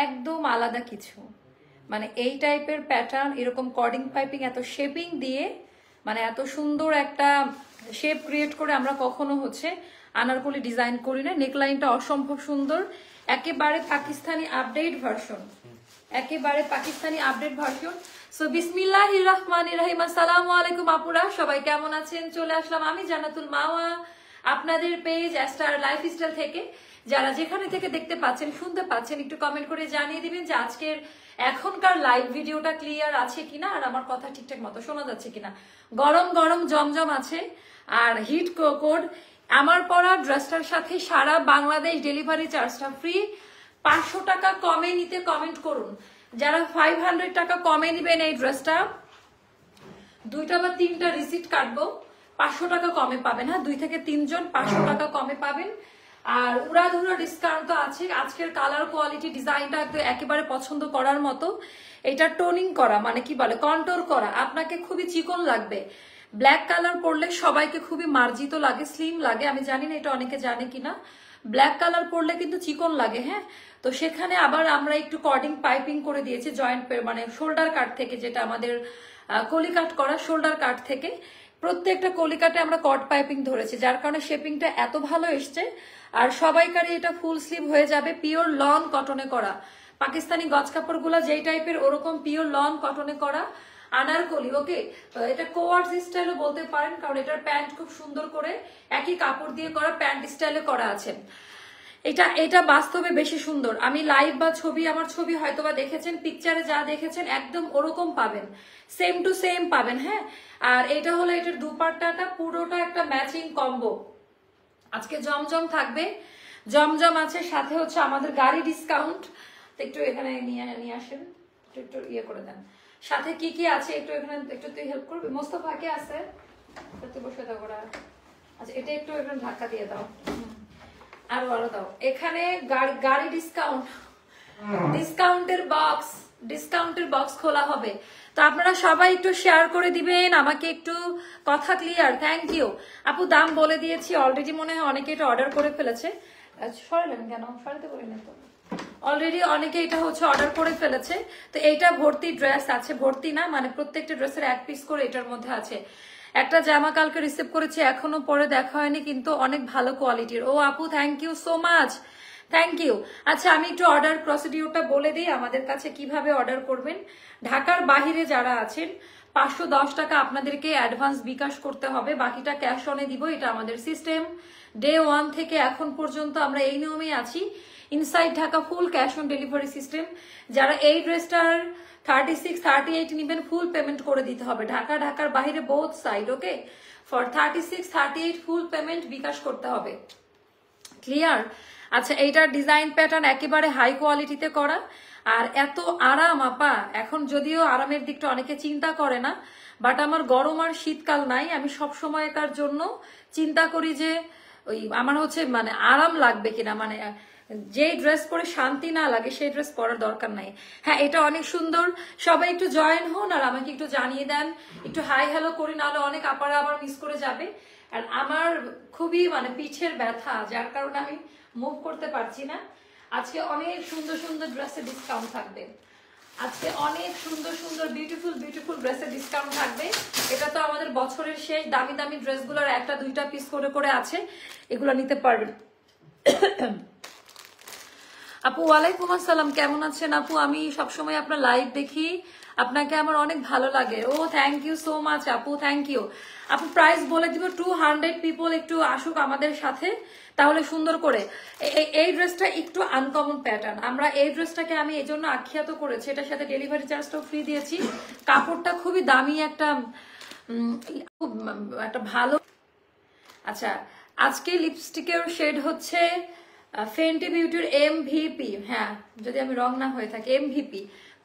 একদম আলাদা কিছু, মানে এই টাইপের প্যাটার্ন, এরকম কর্ডিং পাইপিং, এত শেপিং দিয়ে মানে এত সুন্দর একটা শেপ ক্রিয়েট করে আমরা কখনো হচ্ছে আনারকলি ডিজাইন করি না। নেকলাইনটা অসম্ভব সুন্দর, একেবারে পাকিস্তানি আপডেট ভার্সন, একেবারে পাকিস্তানি আপডেট ভার্সন। সো বিসমিল্লাহির রহমানির রহিম। আসসালামু আলাইকুম আপুরা, সবাই কেমন আছেন? চলে আসলাম আমি জান্নাতুল মাওয়া আপনাদের পেজ স্টার লাইফস্টাইল থেকে। যারা যেখানে থেকে দেখতে পাচ্ছেন শুনতে পাচ্ছেন একটু কমেন্ট করে জানিয়ে দিবেন যে আজকের এখনকার লাইভ ভিডিওটা ক্লিয়ার আছে কিনা আর আমার কথা ঠিকঠাক মতো শোনা যাচ্ছে কিনা। গরম গরম জমজম আছে আর হিট কোড। আমার পরা ড্রেসটার সাথে সারা বাংলাদেশ ডেলিভারি চার্জটা ফ্রি। 500 টাকা কমে নিতে কমেন্ট করুন। যারা 500 টাকা কমে নিবেন এই ড্রেসটা, 2টা বা 3টা রিসিট কাটবো, 500 টাকা কমে পাবেন। হ্যাঁ, 2 থেকে 3 জন 500 টাকা কমে পাবেন। আর উড়াধুরা ডিসকাউন্ট তো আছে। আজকের কালার কোয়ালিটি ডিজাইনটা একেবারে পছন্দ করার মতো। এটা টোনিং করা, মানে কি বলে কন্ট্রোল করা, আপনাকে খুবই চিকন লাগবে। ব্ল্যাক কালার পরলে সবাইকে খুবই মার্জিত লাগে, স্লিম লাগে। আমি জানি না এটা অনেকে জানে কিনা, ব্ল্যাক কালার পরলে কিন্তু চিকন লাগে। হ্যাঁ, তো সেখানে আবার আমরা একটু কর্ডিং পাইপিং করে দিয়েছি জয়েন্ট, মানে শোল্ডার কাট থেকে, যেটা আমাদের কলি কাট করা শোল্ডার কাট থেকে প্রত্যেকটা কলিকাটে আমরা কট পাইপিং ধরেছি, যার কারণে শেপিংটা এত ভালো এসছে। আর সবাইকারই এটা ফুল স্লিভ হয়ে যাবে, পিওর লন কটনে করা। পাকিস্তানি গজ কাপড় গুলা যেই টাইপের ওরকম পিওর লন কটনে করা আনারকলি। ওকে, এটা কোয়ার্স স্টাইলও বলতে পারেন, কারণ এটার প্যান্ট খুব সুন্দর করে একই কাপড় দিয়ে করা প্যান্ট স্টাইলে করা আছে। এটা বাস্তবে বেশি সুন্দর। আমি লাইভ বা ছবি, আমার ছবি হয়তোবা দেখেছেন, পিকচারে যা দেখেছেন একদম ওরকম পাবেন, সেম টু সেম পাবেন। হ্যাঁ, আর এটা হলো এটার দুপাট্টাটা পুরোটা একটা ম্যাচিং কম্বো। আজকে জমজম থাকবে, জমজম আছে, সাথে হচ্ছে আমাদের গাড়ি ডিসকাউন্ট। একটু এখানে নিয়ে আসেন, একটু ইয়ে করে দেন। সাথে কি কি আছে একটু এখানে একটু তুই হেল্প করবি? মোস্তফাকে আছে, তুই বসে দাও ওরা। আচ্ছা, এটা একটু এখানে ধাক্কা দিয়ে দাও, আরো আরো দাও। এখানে গাড়ি ডিসকাউন্ট, ডিসকাউন্টের বক্স খোলা হবে। তো আপনারা সবাই একটু শেয়ার করে দিবেন, আমাকে একটু কথা ক্লিয়ার। থ্যাংক ইউ আপু, দাম বলে দিয়েছি অলরেডি। মনে হয় অনেকে এটা অর্ডার করে ফেলেছে। সরালেন কেন? সরাতে পারি না তো, অলরেডি অনেকে এটা হচ্ছে অর্ডার করে ফেলেছে। তো এইটা ভর্তি ড্রেস আছে, ভর্তি না মানে প্রত্যেকটা ড্রেসের 1 পিস করে এটার মধ্যে আছে। একটা জামা কালকে রিসিভ করেছি, এখনো পরে দেখা হয়নি, কিন্তু অনেক ভালো কোয়ালিটির। ও আপু, thank you so much, thank you. আচ্ছা, আমি একটু অর্ডার প্রসিডিউরটা বলে দিই আমাদের কাছে কিভাবে অর্ডার করবেন। ঢাকার বাহিরে যারা আছেন 510 টাকা আপনাদেরকে অ্যাডভান্স বিকাশ করতে হবে, বাকিটা ক্যাশ অনে দিব। এটা আমাদের সিস্টেম, ডে 1 থেকে এখন পর্যন্ত আমরা এই নিয়মেই আছি। Inside Dhaka full cash on delivery system. যারা এই ড্রেসটার 36, 38 নিবেন, ফুল পেমেন্ট করে দিতে হবে। ঢাকার বাইরে both side. Okay, for 36, 38 full payment bKash করতে হবে। ক্লিয়ার? আচ্ছা, এইটার ডিজাইন প্যাটার্ন একেবারে হাই কোয়ালিটিতে করা, আর এত আরাম আপা। এখন যদিও আরামের দিকটা অনেকে চিন্তা করে না, বাট আমার গরম আর শীতকাল নাই। আমি সব সময়কার জন্য চিন্তা করি যে ওই আমার হচ্ছে মানে আরাম লাগবে কিনা, মানে যে ড্রেস পরে শান্তি না লাগে সেই ড্রেস পরার দরকার নাই। হ্যাঁ, এটা অনেক সুন্দর। সবাই একটু জয়েন হন আর আমাকে একটু জানিয়ে দেন, একটু হাই হ্যালো করি, নাহলে অনেক আপারা আবার মিস করে যাবে। আর আমার খুবই মানে পিঠের ব্যথা, যার কারণে আমি মুভ করতে পারছি না। আজকে অনেক সুন্দর সুন্দর ড্রেসের ডিসকাউন্ট থাকবে। আজকে অনেক সুন্দর সুন্দর বিউটিফুল ড্রেসের ডিসকাউন্ট থাকবে। এটা তো আমাদের বছরের শেষ। দামি দামি ড্রেসগুলোর 1টা 2টা পিস করে আছে, এগুলো নিতে পারবেন। আপু, ওয়ালাইকুম আসসালাম, কেমন আছেন আপু? আমি সবসময় আপনার লাইভ দেখি, আপনাকে আমার অনেক ভালো লাগে। ও থ্যাংক ইউ সো মাচ আপু, থ্যাংক ইউ আপু। প্রাইস বলে দিব, 200 পিপল একটু আসুক আমাদের সাথে, তাহলে সুন্দর করে। এই ড্রেসটা একটু আনকমন প্যাটার্ন। আমরা এই ড্রেসটাকে আমি এই জন্য আখ্যাত করেছি, এটার সাথে ডেলিভারি চার্জটাও ফ্রি দিয়েছি। কাপড়টা খুবই দামি, একটা ভালো। আচ্ছা, আজকে লিপস্টিকের শেড হচ্ছে ফেন্টি বিউটির MVP। হ্যাঁ, যদি আমি রং না হয়ে থাকি, MVP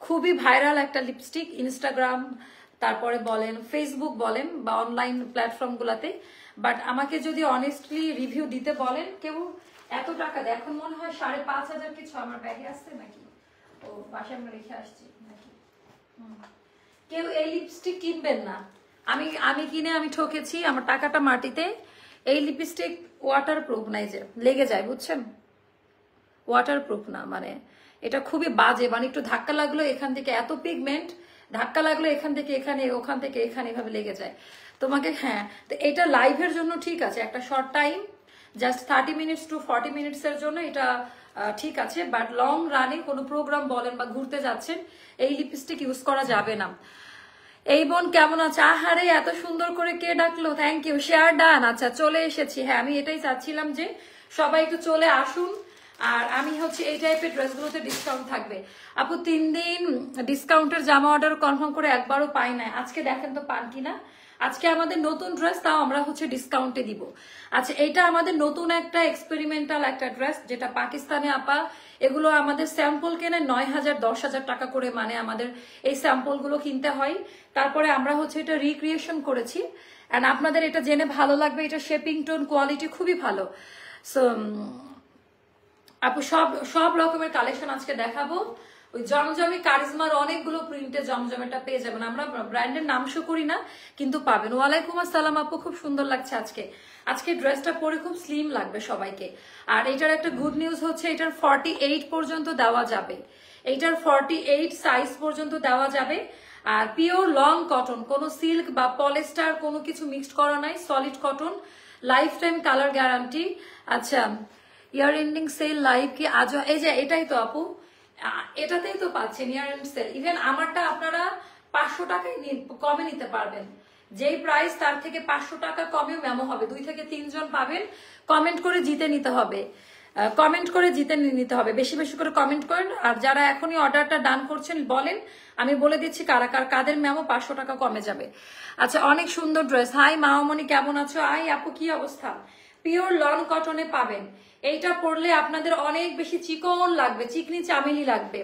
খুবই ভাইরাল একটা লিপস্টিক। ইনস্টাগ্রাম, তারপরে বলেন ফেসবুক বলেন বা অনলাইন প্ল্যাটফর্মগুলোতে। বাট আমাকে যদি অনেস্টলি রিভিউ দিতে বলেন, কেউ এত টাকা দেয়, এখন মনে হয় 5,500 কিছু আমার ব্যাগে আসছে নাকি, ও বাসায় আমরা রেখে আসছি নাকি। কেউ এই লিপস্টিক কিনবেন না। আমি কিনে আমি ঠকেছি, আমার টাকাটা মাটিতে। এই লিপস্টিক ওয়াটারপ্রুফ নাই, যে লেগে যায়, বুঝছেন? ওয়াটারপ্রুফ না, মানে এটা খুবই বাজে, মানে একটু ধাক্কা লাগলো এখান থেকে এত পিগমেন্ট, ধাক্কা লাগলো এখান থেকে এখানে, ওখান থেকে এখানে, এভাবে লেগে যায় তোমাকে। হ্যাঁ, তো এটা লাইভের জন্য ঠিক আছে, একটা short time just 30 minutes to 40 মিনিটসের জন্য এটা ঠিক আছে, বাট লং রানে কোনো প্রোগ্রাম বলেন বা ঘুরতে যাচ্ছেন এই লিপস্টিক ইউজ করা যাবে না। এই বোন কেমন আছে? আহারে এত সুন্দর করে কে ডাকলো, থ্যাংক ইউ। শেয়ার ডান, আচ্ছা চলে এসেছি। হ্যাঁ, আমি এটাই চাচ্ছিলাম যে সবাই একটু চলে আসুন। আর আমি হচ্ছে এই টাইপের ড্রেসগুলোতে ডিসকাউন্ট থাকবে। আপু 3 দিন ডিসকাউন্টের জামা অর্ডার কনফার্ম করে একবারও পাই না, আজকে দেখেন তো পান কিনা। আজকে আমাদের নতুন ড্রেস, তাও আমরা হচ্ছে ডিসকাউন্টে দিব। আচ্ছা, এটা আমাদের নতুন একটা এক্সপেরিমেন্টাল একটা ড্রেস, যেটা পাকিস্তানে আপা এগুলো আমাদের স্যাম্পল কেনে 9,000 10,000 টাকা করে, মানে আমাদের এই স্যাম্পল গুলো কিনতে হয়। তারপরে আমরা হচ্ছে এটা রিক্রিয়েশন করেছি, এন্ড আপনাদের এটা জেনে ভালো লাগবে। এটা শেপিং টোন কোয়ালিটি খুবই ভালো। সো আপু সব রকমের কালেকশন আজকে দেখাবো। ওই জমজমি কারিজমার অনেকগুলো প্রিন্টে জমজমেটা পেয়ে যাবেন, আমরা ব্র্যান্ডের নাম শো করি না কিন্তু পাবেন। ওয়ালাইকুম আসসালাম আপু, খুব সুন্দর লাগছে আজকে ড্রেসটা পরে খুব স্লিম লাগবে সবাইকে। আর এটার একটা গুড নিউজ হচ্ছে এটার 48 পর্যন্ত দেওয়া যাবে, এইটার 48 সাইজ পর্যন্ত দেওয়া যাবে। আর পিওর লং কটন, কোনো সিল্ক বা পলিস্টার কোনো কিছু মিক্সড করা নাই, solid cotton, life time colour guarantee. আচ্ছা, ইয়ার এন্ডিং সেল লাইভ কি আজ? এই যে এটাই তো আপু, এটাতেই তো পাচ্ছেন ইয়ার এন্ড সেল। ইভেন আমারটা আপনারা 500 টাকায় কমে নিতে পারবেন, যেই প্রাইস তার থেকে 500 টাকা কমেও মেমো হবে, 2 থেকে 3 জন পাবেন। কমেন্ট করে জিতে নিতে হবে, কমেন্ট করে জিতে নিতে হবে, বেশি বেশি করে কমেন্ট করেন। আর যারা এখনই অর্ডারটা ডান করছেন বলেন, আমি বলে দিচ্ছি কাদের মেমো 500 টাকা কমে যাবে। আচ্ছা, অনেক সুন্দর ড্রেস। হাই মামনি, কেমন আছো? আই আপু, কি অবস্থা? পিওর লন কটনে পাবেন। এইটা পরলে আপনাদের অনেক বেশি চিকন লাগবে, চিকনি চামেলি লাগবে।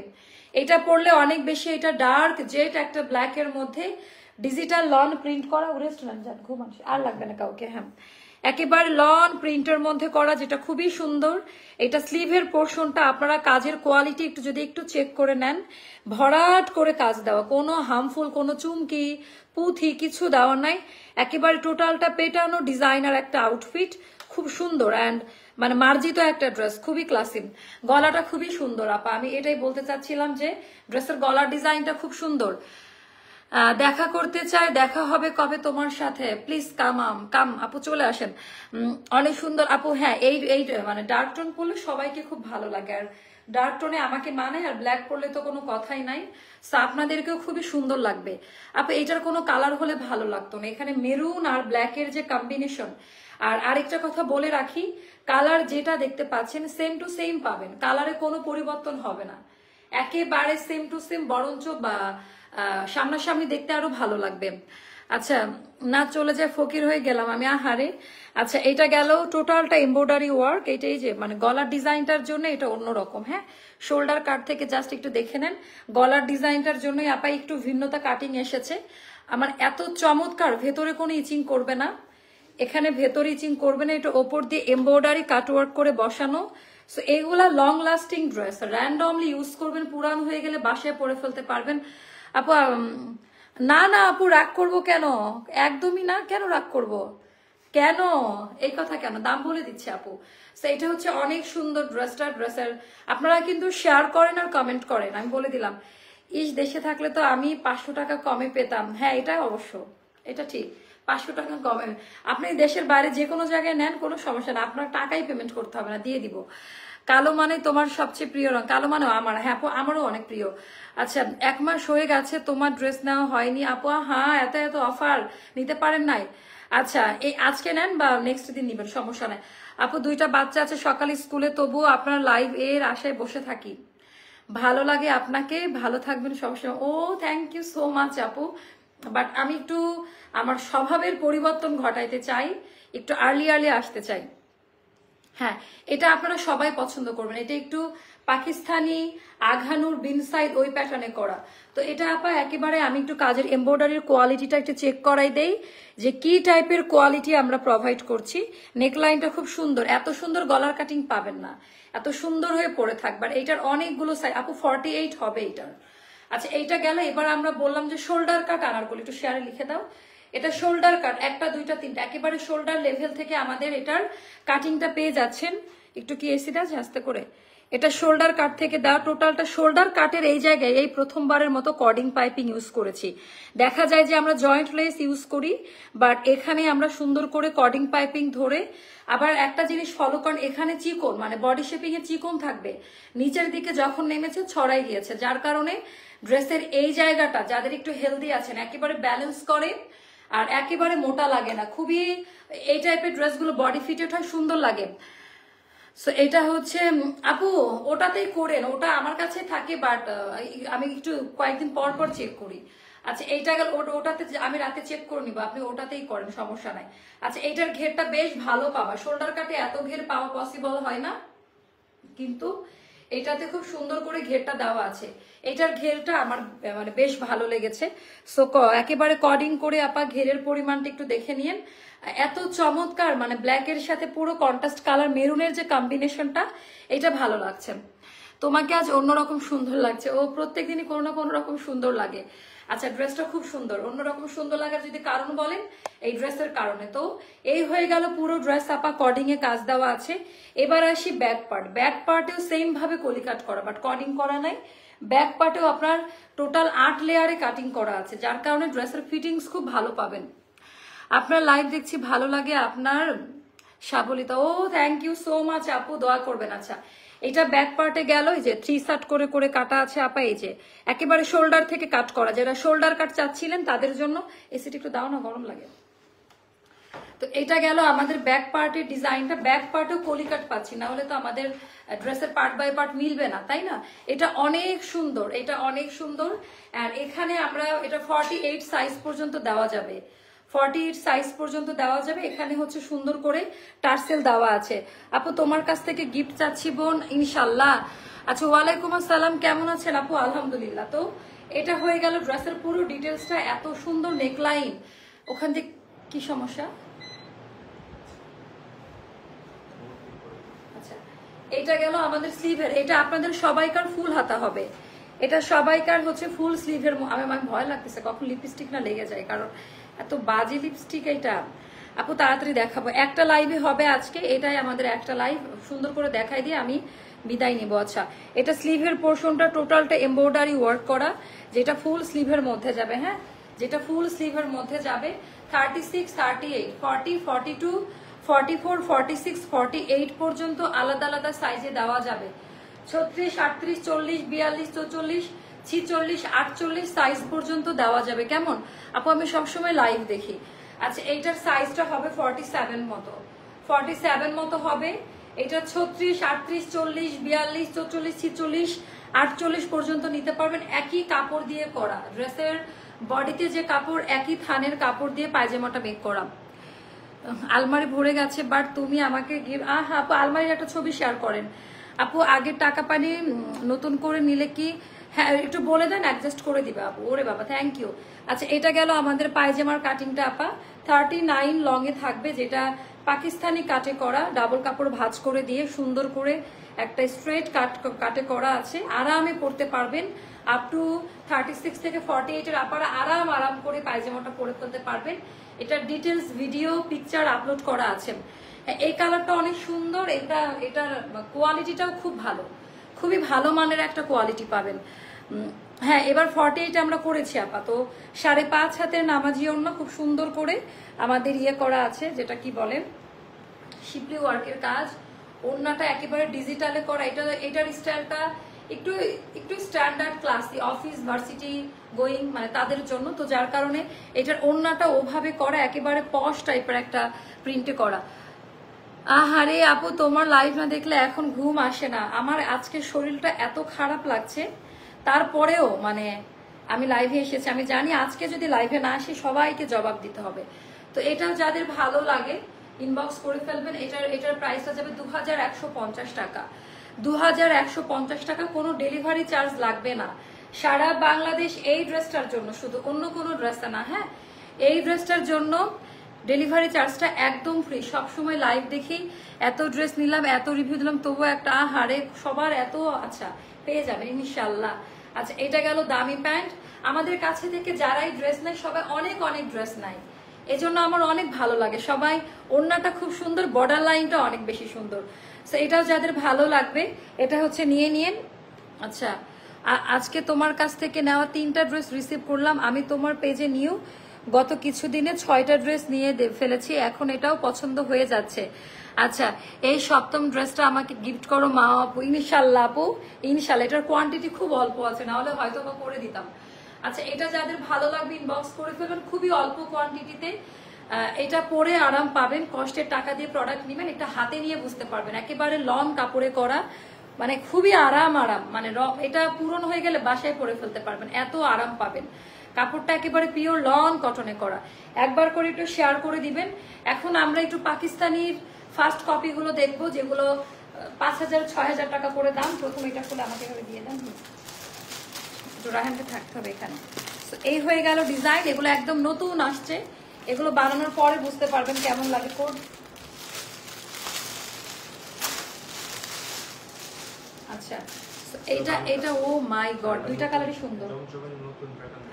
এটা পরলে অনেক বেশি, এটা ডার্ক জেট একটা ব্ল্যাক এর মধ্যে ডিজিটাল লন প্রিন্ট করা। রেস্টুরেন্ট যান, ঘুমান, আর লাগবে না কাউকে। হ্যাঁ, একেবারে লন প্রিন্টের মধ্যে করা, যেটা খুবই সুন্দর। এটা স্লিভের পোর্শনটা আপনারা কাজের কোয়ালিটি যদি একটু চেক করে নেন, ভরাট করে কাজ দেওয়া, কোনো হার্মফুল কোনো চুমকি পুঁথি কিছু দেওয়া নাই। একেবারে টোটালটা পেটানো ডিজাইনার একটা আউটফিট, খুব সুন্দর অ্যান্ড মানে মার্জিত একটা ড্রেস, খুবই ক্লাসি। গলাটা খুবই সুন্দর আপা, আমি এটাই বলতে চাচ্ছিলাম যে ড্রেসের গলার ডিজাইনটা খুব সুন্দর। দেখা করতে চাই, দেখা হবে কবে তোমার সাথে? প্লিজ কাম আপু, চলে আসেন। অনেক সুন্দর আপু। হ্যাঁ, এই মানে ডার্ক টোন পরলে সবাইকে খুব ভালো লাগে, আর ডার্ক টোনে আমাকে মানে, আর ব্ল্যাক পরলে তো কোনো কথাই নাই। সো আপনাদেরকেও খুবই সুন্দর লাগবে আপু। এইটার কোনো কালার হলে ভালো লাগতো না, এখানে মেরুন আর ব্ল্যাকের যে কম্বিনেশন। আর আরেকটা কথা বলে রাখি, কালার যেটা দেখতে পাচ্ছেন সেম টু সেম পাবেন, কালারে কোনো পরিবর্তন হবে না, একেবারে সেম টু সেম, বরঞ্চ বা সামনাসামনি দেখতে আরো ভালো লাগবে। আচ্ছা, না চলে যায়, ফকির হয়ে গেলাম আমি, আহারে। আচ্ছা, এটা গেল টোটালটা এমব্রয়ডারি ওয়ার্ক। এটাই যে মানে গলার ডিজাইনটার জন্য এটা অন্যরকম। হ্যাঁ, শোল্ডার কাট থেকে জাস্ট একটু দেখে নেন, গলার ডিজাইনটার জন্যই আপা একটু ভিন্নতা কাটিং এসেছে। আমার এত চমৎকার, ভেতরে কোনো ইচিং করবে না, এখানে ভেতরে ইচিং করবে না, এটা ওপর দিয়ে এমব্রয়ডারি কাটওয়ার্ক করে বসানো। সো এইগুলা long lasting dress, randomly use করবেন, পুরান হয়ে গেলে বাসায় পরে ফেলতে পারবেন। আপু না আপু, রাগ করবো কেন? একদমই না, কেন রাগ করব? কেন এই কথা কেন? দাম বলে দিচ্ছে আপু। সো এটা হচ্ছে অনেক সুন্দর ড্রেসের আপনারা কিন্তু শেয়ার করেন আর কমেন্ট করেন, আমি বলে দিলাম। দেশে থাকলে তো আমি 500 টাকা কমে পেতাম। হ্যাঁ, এটা অবশ্য, এটা ঠিক, 500 টাকা কমে। আপনি দেশের বাইরে যে কোনো জায়গায় নেন, কোনো সমস্যা না, আপনার টাকাই পেমেন্ট করতে হবে না, দিয়ে দিব। কালো মানে তোমার সবচেয়ে প্রিয় রং? কালো মানে আমার, হ্যাঁ আপু, আমারও অনেক প্রিয়। আচ্ছা, 1 মাস হয়ে গেছে তোমার ড্রেস নেওয়া হয়নি আপু? হ্যাঁ, এত অফার নিতে পারেন নাই। আচ্ছা, এই আজকে নেন বা নেক্সট দিন নিবেন, সমস্যা নাই আপু। 2টা বাচ্চা আছে, সকালে স্কুলে, তবুও আপনার লাইভ এর আশায় বসে থাকি। ভালো লাগে আপনাকে, ভালো থাকবেন সবসময়। ও থ্যাংক ইউ সো মাচ আপু। বাট আমি একটু আমার স্বভাবের পরিবর্তন ঘটাইতে চাই, একটু আর্লি আসতে চাই। হ্যাঁ, এটা আপনারা সবাই পছন্দ করবেন। এটা একটু পাকিস্তানি আঘানুর বিনসাইড ওই প্যাটার্নে করা। তো এটা আপা একেবারে আমি একটু কাজের এমব্রয়ডারির কোয়ালিটিটা একটু চেক করাই দেই যে কি টাইপের কোয়ালিটি আমরা প্রোভাইড করছি। নেকলাইনটা খুব সুন্দর, এত সুন্দর গলার কাটিং পাবেন না, এত সুন্দর হয়ে পড়ে থাকবে। আর এইটার অনেকগুলো সাইজ আপু, 48 হবে এইটার। আচ্ছা, এইটা গেল। এবার আমরা বললাম যে শোল্ডার কাট আনারকলি, একটু শেয়ারে লিখে দাও। এটা শোল্ডার কাট, 1টা 2টা 3টা, একেবারে শোল্ডার লেভেল থেকে আমাদের এটার কাটিংটা পেয়ে যাচ্ছেন। একটু কি এসি আছে আস্তে করে? এটা শোল্ডার কাট থেকে দেওয়া, টোটালটা শোল্ডার কাটের এই জায়গায় এই প্রথমবারের মতো কর্ডিং পাইপিং ইউজ করেছি। দেখা যায় যে আমরা জয়েন্ট লেস ইউজ করি, বাট এখানে আমরা সুন্দর করে কর্ডিং পাইপিং ধরে, আবার একটা জিনিস ফলো করেন, এখানে চিকন মানে বডি শেপিং এ চিকন থাকবে, নিচের দিকে যখন নেমেছে ছড়াই গিয়েছে, যার কারণে ড্রেসের এই জায়গাটা যাদের একটু হেলদি আছেন একেবারে ব্যালেন্স করে আর একেবারে মোটা লাগে না। খুবই এই টাইপের ড্রেসগুলো বডি ফিটেড হয়, সুন্দর লাগে। সো এটা হচ্ছে আপু ওটাতেই করেন, ওটা আমার কাছে থাকে, বাট আমি একটু কয়েকদিন পর পর চেক করি। আচ্ছা এইটা গেল, ওটাতে আমি রাতে চেক করে নিবো, আপনি ওটাতেই করেন, সমস্যা নাই। আচ্ছা এইটার ঘেরটা বেশ ভালো পাবা, শোল্ডার কাটে এত ঘের পাওয়া পসিবল হয় না, কিন্তু এটাতে খুব সুন্দর করে ঘেরটা দেওয়া আছে। এটার ঘেরটা আমার মানে বেশ ভালো লেগেছে। সো একেবারে কর্ডিং করে আপা ঘেরের পরিমাণটা একটু দেখে নিন। এত চমৎকার, মানে ব্ল্যাকের সাথে পুরো কন্ট্রাস্ট কালার মেরুনের যে কম্বিনেশনটা, এটা ভালো লাগছে। তোমাকে আজ অন্যরকম সুন্দর লাগছে। ও প্রত্যেকদিনই কোনো না কোনো রকম সুন্দর লাগে। আচ্ছা ড্রেসটা খুব সুন্দর, অন্যরকম সুন্দর লাগার যদি কারণ বলেন এই ড্রেসের কারণে। তো এই হয়ে গেল পুরো ড্রেস আপা কর্ডিং এ কাজ দেওয়া আছে। এবার আসি ব্যাক পার্ট। ব্যাক পার্টেও সেম ভাবে কলি কাট করা, বাট কর্ডিং করা নাই। ব্যাক পার্টেও আপনার টোটাল 8 লেয়ারে কাটিং করা আছে, যার কারণে ড্রেসের ফিটিংস খুব ভালো পাবেন। আপনার লাইভ দেখছি ভালো লাগে আপনার সাবলিতা। ও থ্যাংক ইউ সো মাচ আপু, দোয়া করবেন। আচ্ছা এটা ব্যাক পার্টে গেল, এই যে 3 সাট করে করে কাটা আছে আপা, এই যে একেবারে শোল্ডার থেকে কাট করা, যারা শোল্ডার কাট চাচ্ছিলেন তাদের জন্য। এসিটি একটু দাও না, গরম লাগে। তো এটা গেল আমাদের ব্যাক পার্টের ডিজাইনটা। ব্যাক পার্টেও কলি কাট পাচ্ছি, না হলে তো আমাদের ড্রেসের পার্ট বাই পার্ট মিলবে না, তাই না? এটা অনেক সুন্দর, এটা অনেক সুন্দর। আর এখানে আমরা এটা 48 সাইজ পর্যন্ত দেওয়া যাবে, 48 সাইজ পর্যন্ত দেওয়া যাবে। এখানে হচ্ছে সুন্দর করে টার্সেল দেওয়া আছে। আপু তোমার কাছ থেকে গিফট চাচ্ছি বোন, ইনশাল্লাহ। আচ্ছা ওয়ালাইকুম আসসালাম, কেমন আছেন আপু? আলহামদুলিল্লাহ। তো এটা হয়ে গেল ড্রেসের পুরো ডিটেলসটা। এত সুন্দর নেকলাইন, ওখান থেকে কি সমস্যা? আচ্ছা এটা গেল আমাদের স্লিভের। এটা আপনাদের সবাইকার ফুল হাতা হবে, এটা সবাইকার হচ্ছে ফুল স্লিভের। আমার ভয় লাগতেছে কখন লিপস্টিক না লেগে যায়, কারণ এত বাজে লিপস্টিক। এটা আপু তাড়াতাড়ি দেখাবো, একটা লাইভে হবে আজকে, এটাই আমাদের একটা লাইভ, সুন্দর করে দেখাই দিয়ে আমি বিদায় নিব। আচ্ছা এটা স্লিভের পোর্শনটা টোটালটা এমব্রয়ডারি ওয়ার্ক করা, যেটা ফুল স্লিভের মধ্যে যাবে। হ্যাঁ যেটা ফুল স্লিভের মধ্যে যাবে। 36, 38, 40, 42, 44, 46, 48 পর্যন্ত আলাদা আলাদা সাইজে দেওয়া যাবে। 36, 38, 40, 42, 44, 46, 48 সাইজ পর্যন্ত দেওয়া যাবে। কেমন আপু? আমি সবসময় লাইভ দেখি। আচ্ছা এইটার সাইজটা হবে 47 মতো, 47 মতো হবে। এটা 36, 38, 40, 42, 44, 46, 48 পর্যন্ত নিতে পারবেন। একই কাপড় দিয়ে করা, ড্রেসের বডিতে যে কাপড় একই থানের কাপড় দিয়ে পায়জামাটা মেক করা। আলমারি ভরে গেছে, বাট তুমি আমাকে আপু আলমারির একটা ছবি শেয়ার করেন। আপু আগের টাকা পানি নতুন করে নিলে কি? হ্যাঁ একটু বলে দেন, অ্যাডজাস্ট করে দিবে আপু। ওরে বাবা থ্যাংক ইউ। আচ্ছা এটা গেল আমাদের পায়জামার কাটিংটা আপা। 39 লং এ থাকবে, যেটা পাকিস্তানি কাটে করা, ডাবল কাপড় ভাঁজ করে দিয়ে সুন্দর করে একটা স্ট্রেট কাটে করা আছে। আরামে পরতে পারবেন, আপ টু 36 থেকে 48 এর আপারা আরাম করে পায়জামাটা পরে ফেলতে পারবেন। এটার ডিটেলস ভিডিও পিকচার আপলোড করা আছে। এই কালারটা অনেক সুন্দর, এটার কোয়ালিটিটাও খুব ভালো, খুবই ভালো মানের একটা কোয়ালিটি পাবেন। হ্যাঁ এবার 48 আমরা করেছি আপা। তো 5.5 হাতের নামাজি ওড়না খুব সুন্দর করে আমাদের ইয়ে করা আছে, যেটা কি বলে শিপলি ওয়ার্কের কাজ। ওড়নাটা একেবারে ডিজিটালে করা। এটার স্টাইলটা একটু standard classy, office varsity going মানে তাদের জন্য। তো যার কারণে এটার ওড়নাটা ওভাবে করা, একেবারে পশ টাইপের একটা প্রিন্টে করা। আহারে আপু তোমার লাইভ না দেখলে এখন ঘুম আসে না। আমার আজকে শরীরটা এত খারাপ লাগছে, তারপরেও মানে আমি লাইভে এসেছি। আমি জানি আজকে যদি লাইভে না আসি সবাইকে জবাব দিতে হবে। তো এটা যাদের ভালো লাগে ইনবক্স করে ফেলবেন। এটার প্রাইসটা যাবে 2150 টাকা। 2150 টাকা, কোনো ডেলিভারি চার্জ লাগবে না। সারা বাংলাদেশ এই ড্রেসটার জন্য, শুধু অন্য কোনো ড্রেসটা না। হ্যাঁ এই ড্রেসটার জন্য ডেলিভারি চার্জটা একদম ফ্রি। সবসময় লাইভ দেখি, এত ড্রেস নিলাম, এত রিভিউ দিলাম, তবুও একটা হারে সবার এত। আচ্ছা পেয়ে যাবেন ইনশাল্লাহ। আচ্ছা এটা গেল দামি প্যান্ট। আমাদের কাছে থেকে যারাই ড্রেস নেয় সবাই অনেক ড্রেস নেয়। এজন্য আমার অনেক ভালো লাগে। সবাই ওড়নাটা খুব সুন্দর, বর্ডার লাইনটা অনেক বেশি সুন্দর। সো এটাও যাদের ভালো লাগবে এটা হচ্ছে নিয়ে নিন। আচ্ছা, আজকে তোমার কাছ থেকে নেওয়া 3টা ড্রেস রিসিভ করলাম আমি তোমার পেজে নিউ। গত কিছুদিনে 6টা ড্রেস নিয়ে ফেলেছি, এখন এটাও পছন্দ হয়ে যাচ্ছে। আচ্ছা, এই 7ম ড্রেসটা আমাকে গিফট করো মা আপু। ইনশাল্লাহ আপু, ইনশাল্লাহ। এটার কোয়ান্টিটি খুব অল্প আছে, না হলে হয়তো বা করে দিতাম। আচ্ছা, এটা যাদের ভালো লাগবে ইনবক্স করে ফেলবেন, খুবই অল্প কোয়ান্টিটিতে। এটা পরে আরাম পাবেন, কষ্টের টাকা দিয়ে প্রোডাক্ট নেবেন, এটা হাতে নিয়ে বুঝতে পারবেন। একেবারে লং কাপড়ে করা, মানে খুবই আরাম। এটা পুরনো হয়ে গেলে বাসায় পরে ফেলতে পারবেন, এত আরাম পাবেন। কাপড়টা একেবারে পিওর লন কটনে করা। একবার করে একটু শেয়ার করে দিবেন। এখন আমরা একটু পাকিস্তানির ফার্স্ট কপি গুলো দেখবো, যেগুলো 5,000-6,000 টাকা করে দাম। প্রথম এটা খুলে আমাকে এভাবে দিয়ে দেন, রাহানকে থাকতে হবে এখানে। এই হয়ে গেল ডিজাইন, এগুলো একদম নতুন আসছে, এগুলো বানানোর পরে বুঝতে পারবেন কেমন লাগে কোড। আচ্ছা, এটা ও মাই গড, 2টা কালারই সুন্দর।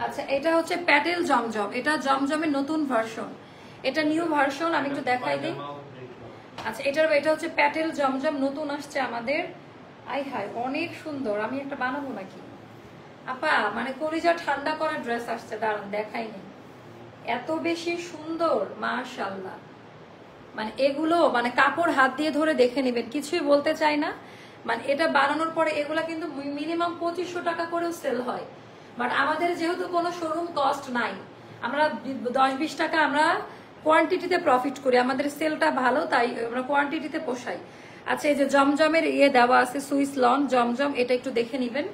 আচ্ছা, এটা হচ্ছে প্যাটেল জমজম, এটা জমজমের নতুন ভার্সন, এটা নিউ ভার্সন। আমি একটু দেখাই দিই। আচ্ছা, এটা হচ্ছে প্যাটেল জমজম, নতুন আসছে আমাদের। আই হায়, অনেক সুন্দর। আমি একটা বানাবো নাকি আপা, মানে কলিজা ঠান্ডা করা ড্রেস আসছে, দাঁড়ান দেখাইনি। এত বেশি সুন্দর, মাশাআল্লাহ। মানে এগুলো মানে কাপড় হাত দিয়ে ধরে দেখে নেবেন, কিছুই বলতে চাই না। মানে এটা বানানোর পরে এগুলা কিন্তু মিনিমাম 2500 টাকা করেও সেল হয়। বাট আমাদের যেহেতু কোনো শোরুম কস্ট নাই, আমরা 10-20 টাকা আমরা কোয়ান্টিটিতে প্রফিট করি, আমাদের সেলটা ভালো, তাই আমরা কোয়ান্টিটিতে পোষাই। আচ্ছা, এই যে জমজমের দেওয়া আছে, সুইস লন জমজম, এটা একটু দেখে নিবেন।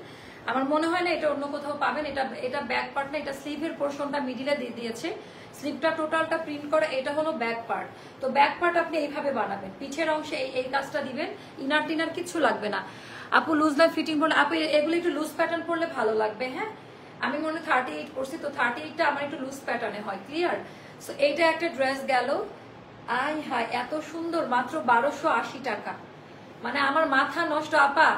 আমার মনে হয় না এটা অন্য কোথাও পাবেন। এটা ব্যাক পার্ট না, এটা স্লিভের পোর্শনটা মিডিলে দিয়ে দিয়েছে, স্লিভটা টোটালটা প্রিন্ট করা। এটা হলো ব্যাক পার্ট। তো ব্যাক পার্ট আপনি এইভাবে বানাবেন, পিছের অংশে এই কাজটা দিবেন, ইনার টিনার কিছু লাগবে না। আপু লুজ লাইফ ফিটিং পরলে, আপু এগুলো একটু লুজ প্যাটার্ন পরলে ভালো লাগবে। হ্যাঁ, আমি মনে 38 করছি, তো 38টা আমার একটু লুজ প্যাটার্নে হয়, ক্লিয়ার। সো এইটা একটা ড্রেস গেল। আই হাই, এত সুন্দর, মাত্র 1280 টাকা। মানে আমার মাথা নষ্ট আপা।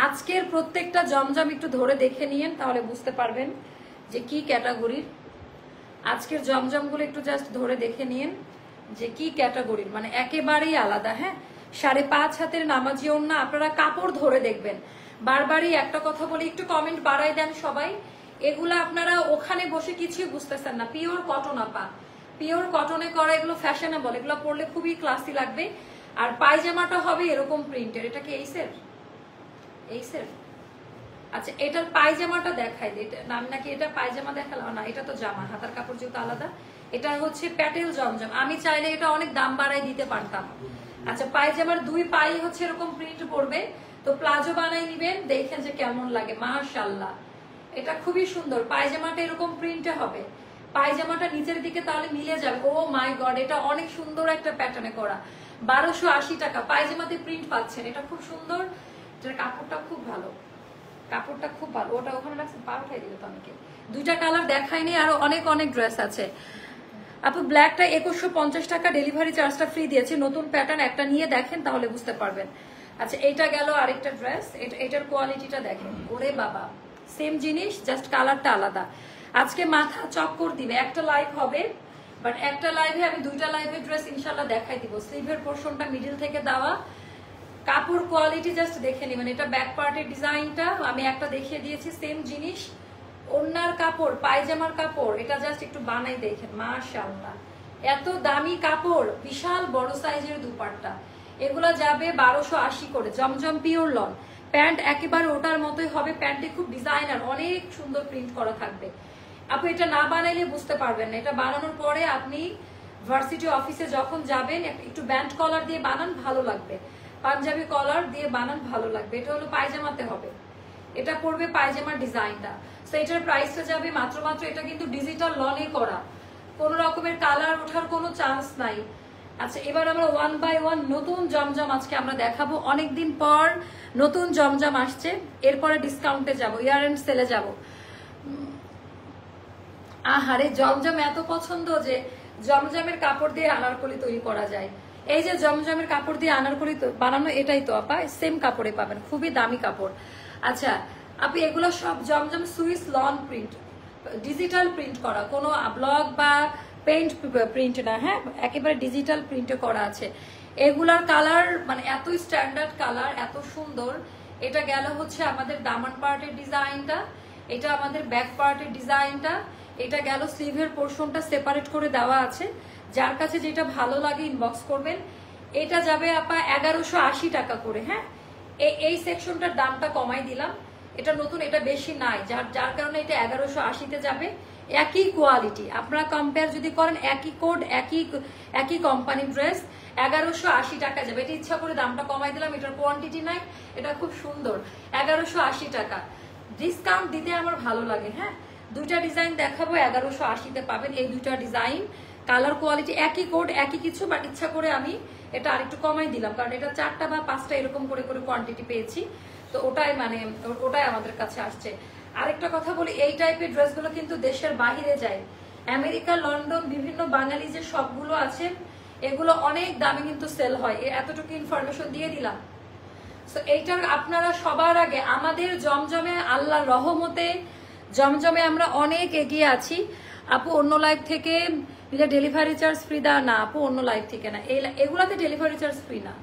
আজকের প্রত্যেকটা জমজম একটু ধরে দেখে নিয়েন, তাহলে বুঝতে পারবেন যে কি ক্যাটাগরির। আজকের জমজমগুলো একটু জাস্ট ধরে দেখে নিয়েন যে কি ক্যাটাগরির, মানে একেবারেই আলাদা। হ্যাঁ, 5.5 হাতের নামাজি ওড়না, আপনারা কাপড় ধরে দেখবেন। বারবারই একটা কথা বলি, একটু কমেন্ট বাড়াই দেন সবাই। এগুলা আপনারা ওখানে বসে কিছুই বুঝতেছেন না, পিওর কটন আপা, পিওর কটনে করা, এগুলো ফ্যাশনেবল, এগুলো পরলে খুবই ক্লাসি লাগবে। আর পায়জামাটা হবে এরকম প্রিন্টের। এটা কি এই সেট? আচ্ছা, এটার পায়জামাটা দেখাই দিই। নাম নাকি এটা পায়জামা দেখালাম না, এটা তো জামা, হাতার কাপড় যেহেতু আলাদা। এটা হচ্ছে প্যাটেল জমজম, আমি চাইলে এটা অনেক দাম বাড়াই দিতে পারতাম। আচ্ছা, পায়জামার 2 পাই হচ্ছে এরকম প্রিন্ট পড়বে, তো প্লাজো বানাই নিবেন, দেখেন যে কেমন লাগে। মাশাআল্লাহ, এটা খুবই সুন্দর। পায়জামাটা এরকম প্রিন্টে হবে, পায়জামাটা নিচের দিকে তাহলে মিলে যাবে। ও মাই গড, এটা অনেক সুন্দর একটা প্যাটার্নে করা। 1280 টাকা পায়জামাতে প্রিন্ট পাচ্ছেন, এটা খুব সুন্দর। এটার কাপড়টা খুব ভালো, কাপড়টা খুব ভালো। ওটা ওখানে রাখছেন, পা উঠাই দিল তো অনেকে। 2টা কালার দেখায়নি, আরো অনেক ড্রেস আছে। আপু ব্ল্যাকটা 2150 টাকা, ডেলিভারি চার্জটা ফ্রি দিয়েছি। নতুন প্যাটার্ন, একটা নিয়ে দেখেন তাহলে বুঝতে পারবেন। আচ্ছা, এইটা গেল আরেকটা ড্রেস, এটার কোয়ালিটিটা দেখেন। ওরে বাবা, সেম জিনিস, জাস্ট কালারটা আলাদা। আজকে মাথা চক্কর দিবে। একটা লাইভ হবে, বাট একটা লাইভে আমি 2টা লাইভের ড্রেস ইনশাল্লাহ দেখাই দিব। স্লিভের পোর্শনটা মিডিল থেকে দেওয়া, কাপড় কোয়ালিটি জাস্ট দেখে নিবেন। এটা ব্যাক পার্টের ডিজাইনটা আমি একটা দেখিয়ে দিয়েছি, সেম জিনিস। ওড়নার কাপড়, পায়জামার কাপড়, এটা জাস্ট একটু বানাই দেখেন। মাশাআল্লাহ, এত দামি কাপড়, বিশাল বড় সাইজের দুপাট্টা। এগুলা যাবে 1280 করে। জমজম পিওর লন, প্যান্ট একেবারে ওটার মতোই হবে। প্যান্টে খুব ডিজাইনার, অনেক সুন্দর প্রিন্ট করা থাকবে। আপনি এটা না বানাইলে বুঝতে পারবেন না। এটা বানানোর পরে আপনি ভার্সিটি অফিসে যখন যাবেন, একটু ব্যান্ড কলার দিয়ে বানান, ভালো লাগবে। পাঞ্জাবি কলার দিয়ে বানান, ভালো লাগবে। এটা হলো পায়জামাতে হবে, এটা পড়বে পায়জামার ডিজাইনটা। তো এটার প্রাইসটা যাবে মাত্র, এটা কিন্তু ডিজিটাল লনে করা, কোনো রকমের কালার ওঠার কোনো চান্স নাই। আচ্ছা, এবার আমরা 1 বাই 1 নতুন জমজম আজকে আমরা দেখাবো। অনেকদিন পর নতুন জমজম আসছে, এরপরে ডিসকাউন্টে যাব, ইয়ার এন্ড সেলে যাব। আহারে, জমজম এত পছন্দ যে জমজমের কাপড় দিয়ে আনারকলি তৈরি করা যায়। এই যে জমজমের কাপড় দিয়ে আনারকলি বানানো, এটাই তো আপা, সেম কাপড়ে পাবেন, খুবই দামি কাপড়। আচ্ছা আপনি, এগুলো সব জমজম Swiss lawn print, digital print করা, কোনো ব্লগ বা পেইন্ট প্রিন্ট না, হ্যাঁ একেবারে ডিজিটাল প্রিন্টে করা আছে। এগুলার কালার মানে এত স্ট্যান্ডার্ড কালার, এত সুন্দর। এটা গেল হচ্ছে আমাদের দামান পার্টের ডিজাইনটা, এটা আমাদের ব্যাক পার্টের ডিজাইনটা, এটা গেল স্লিভের পোর্শনটা সেপারেট করে দেওয়া আছে। যার কাছে যেটা ভালো লাগে ইনবক্স করবেন। এটা যাবে আপা 1180 টাকা করে। হ্যাঁ এই সেকশনটার দামটা কমাই দিলাম, এটা নতুন, এটা বেশি নাই, যার কারণে এটা 1180-তে যাবে। একই কোয়ালিটি আপনারা কম্পেয়ার যদি করেন, একই কোড একই কোম্পানি ড্রেস 1180 টাকা যাবে। এটা ইচ্ছা করে দামটা কমাই দিলাম, এটার কোয়ান্টিটি নাই, এটা খুব সুন্দর। 1180 টাকা ডিসকাউন্ট দিতে আমার ভালো লাগে। হ্যাঁ দুইটা ডিজাইন দেখাবো, 1180-তে পাবেন এই দুইটা ডিজাইন। কালার কোয়ালিটি একই কোড একই কিছু, বাট ইচ্ছা করে আমি এটা আরেকটু কমাই দিলাম, কারণ এটা 4টা বা 5টা এরকম করে করে কোয়ান্টিটি পেয়েছি, তো ওটাই মানে ওটাই আমাদের কাছে আসছে। আরেকটা কথা বলি, এই টাইপের ড্রেসগুলো কিন্তু দেশের বাহিরে যায়, আমেরিকা, লন্ডন, বিভিন্ন বাঙালি যে সবগুলো আছে এগুলো অনেক দামে কিন্তু সেল হয়। এতটুকু ইনফরমেশন দিয়ে দিলাম। তো এইটার আপনারা সবার আগে আমাদের জমজমে, আল্লাহর রহমতে জমজমে আমরা অনেক এগিয়ে আছি। আপু অন্য লাইভ থেকে ডেলিভারি চার্জ ফ্রি দা না আপু, অন্য লাইভ থেকে না, এগুলাতে ডেলিভারি চার্জ ফ্রি না,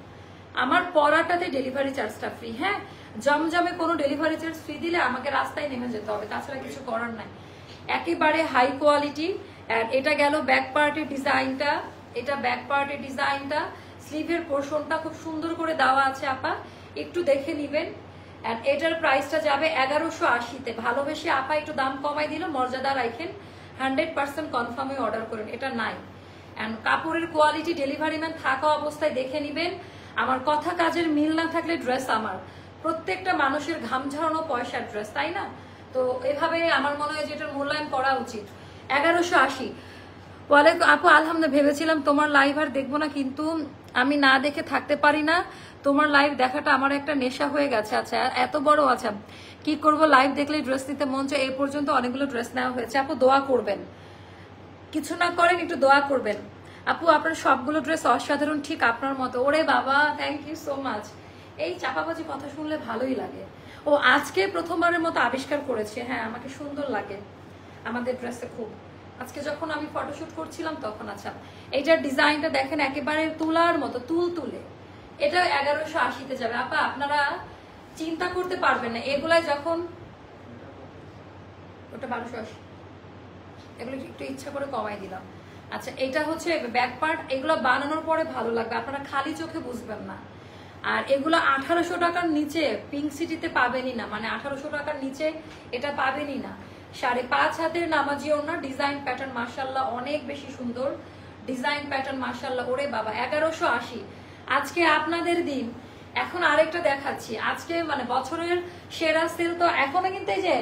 আমার পড়াটাতে ডেলিভারি চার্জটা ফ্রি। হ্যাঁ জমজমে কোনো ডেলিভারি চার্জ ফ্রি দিলে আমাকে রাস্তায় নেমে যেতে হবে, তাছাড়া কিছু করার নাই। একেবারে হাই কোয়ালিটি। এটা গেল ব্যাক পার্টের ডিজাইনটা, এটা ব্যাক পার্টের ডিজাইনটা, স্লিভের পোর্শনটা খুব সুন্দর করে দেওয়া আছে আপা, একটু দেখে নিবেন। এটার প্রাইসটা যাবে 1180-তে। ভালোবেসে আপা একটু দাম কমাই দিল, মর্যাদা রাখেন, 100% কনফার্মে অর্ডার করেন, এটা নাই। এন্ড কাপড়ের কোয়ালিটি ডেলিভারি ম্যান থাকা অবস্থায় দেখে নিবেন। আমার কথা কাজের মিল না থাকলে ড্রেস আমার, প্রত্যেকটা মানুষের ঘাম ঝরানো পয়সার ড্রেস, তাই না? তো এভাবে আমার মনে হয় যে এটার মূল্যায়ন করা উচিত। 1180 বলে আপু আলহামদুলিল্লাহ, ভেবেছিলাম তোমার লাইভ আর দেখবো না, কিন্তু আমি না দেখে থাকতে পারি না, তোমার লাইভ দেখাটা আমার একটা নেশা হয়ে গেছে। আচ্ছা এত বড়, আচ্ছা কি করব, লাইভ দেখলে ড্রেস নিতে মন চায়। এই পর্যন্ত অনেকগুলো ড্রেস নেওয়া হয়েছে। আপু দোয়া করবেন, কিছু না করেন একটু দোয়া করবেন। আপু আপনার সবগুলো ড্রেস অসাধারণ, ঠিক আপনার মতো। ওরে বাবা, থ্যাংক ইউ সো মাচ। এই চাপাবাজি কথা শুনলে ভালোই লাগে। ও আজকে প্রথমবারের মতো আবিষ্কার করেছে, হ্যাঁ আমাকে সুন্দর লাগে আমাদের ড্রেসে খুব। আজকে যখন আমি ফটোশুট করছিলাম তখন। আচ্ছা এইটার ডিজাইনটা দেখেন, একেবারে তুলার মতো, তুলে। এটা 1180-তে যাবে আপা, আপনারা চিন্তা করতে পারবেন না। এগুলাই যখন ওটা 1280, এগুলো একটু ইচ্ছা করে কমাই দিলাম। আচ্ছা এটা হচ্ছে ব্যাক পার্ট, এগুলো বানানোর পরে ভালো লাগবে, আপনারা খালি চোখে বুঝবেন না। আর এগুলো 1800 টাকার নিচে পিঙ্ক সিটিতে পাবেনই না, মানে 1800 টাকার নিচে এটা পাবেনই না। 5.5 হাতের নামাজি ওড়না, ডিজাইন প্যাটার্ন মাশাআল্লাহ অনেক বেশি সুন্দর, ডিজাইন প্যাটার্ন মাশাআল্লাহ। ওরে বাবা 1180, আজকে আপনাদের দিন। এখন আরেকটা দেখাচ্ছি, আজকে মানে বছরের সেরা সেল তো এখনো কিন্তু এই যে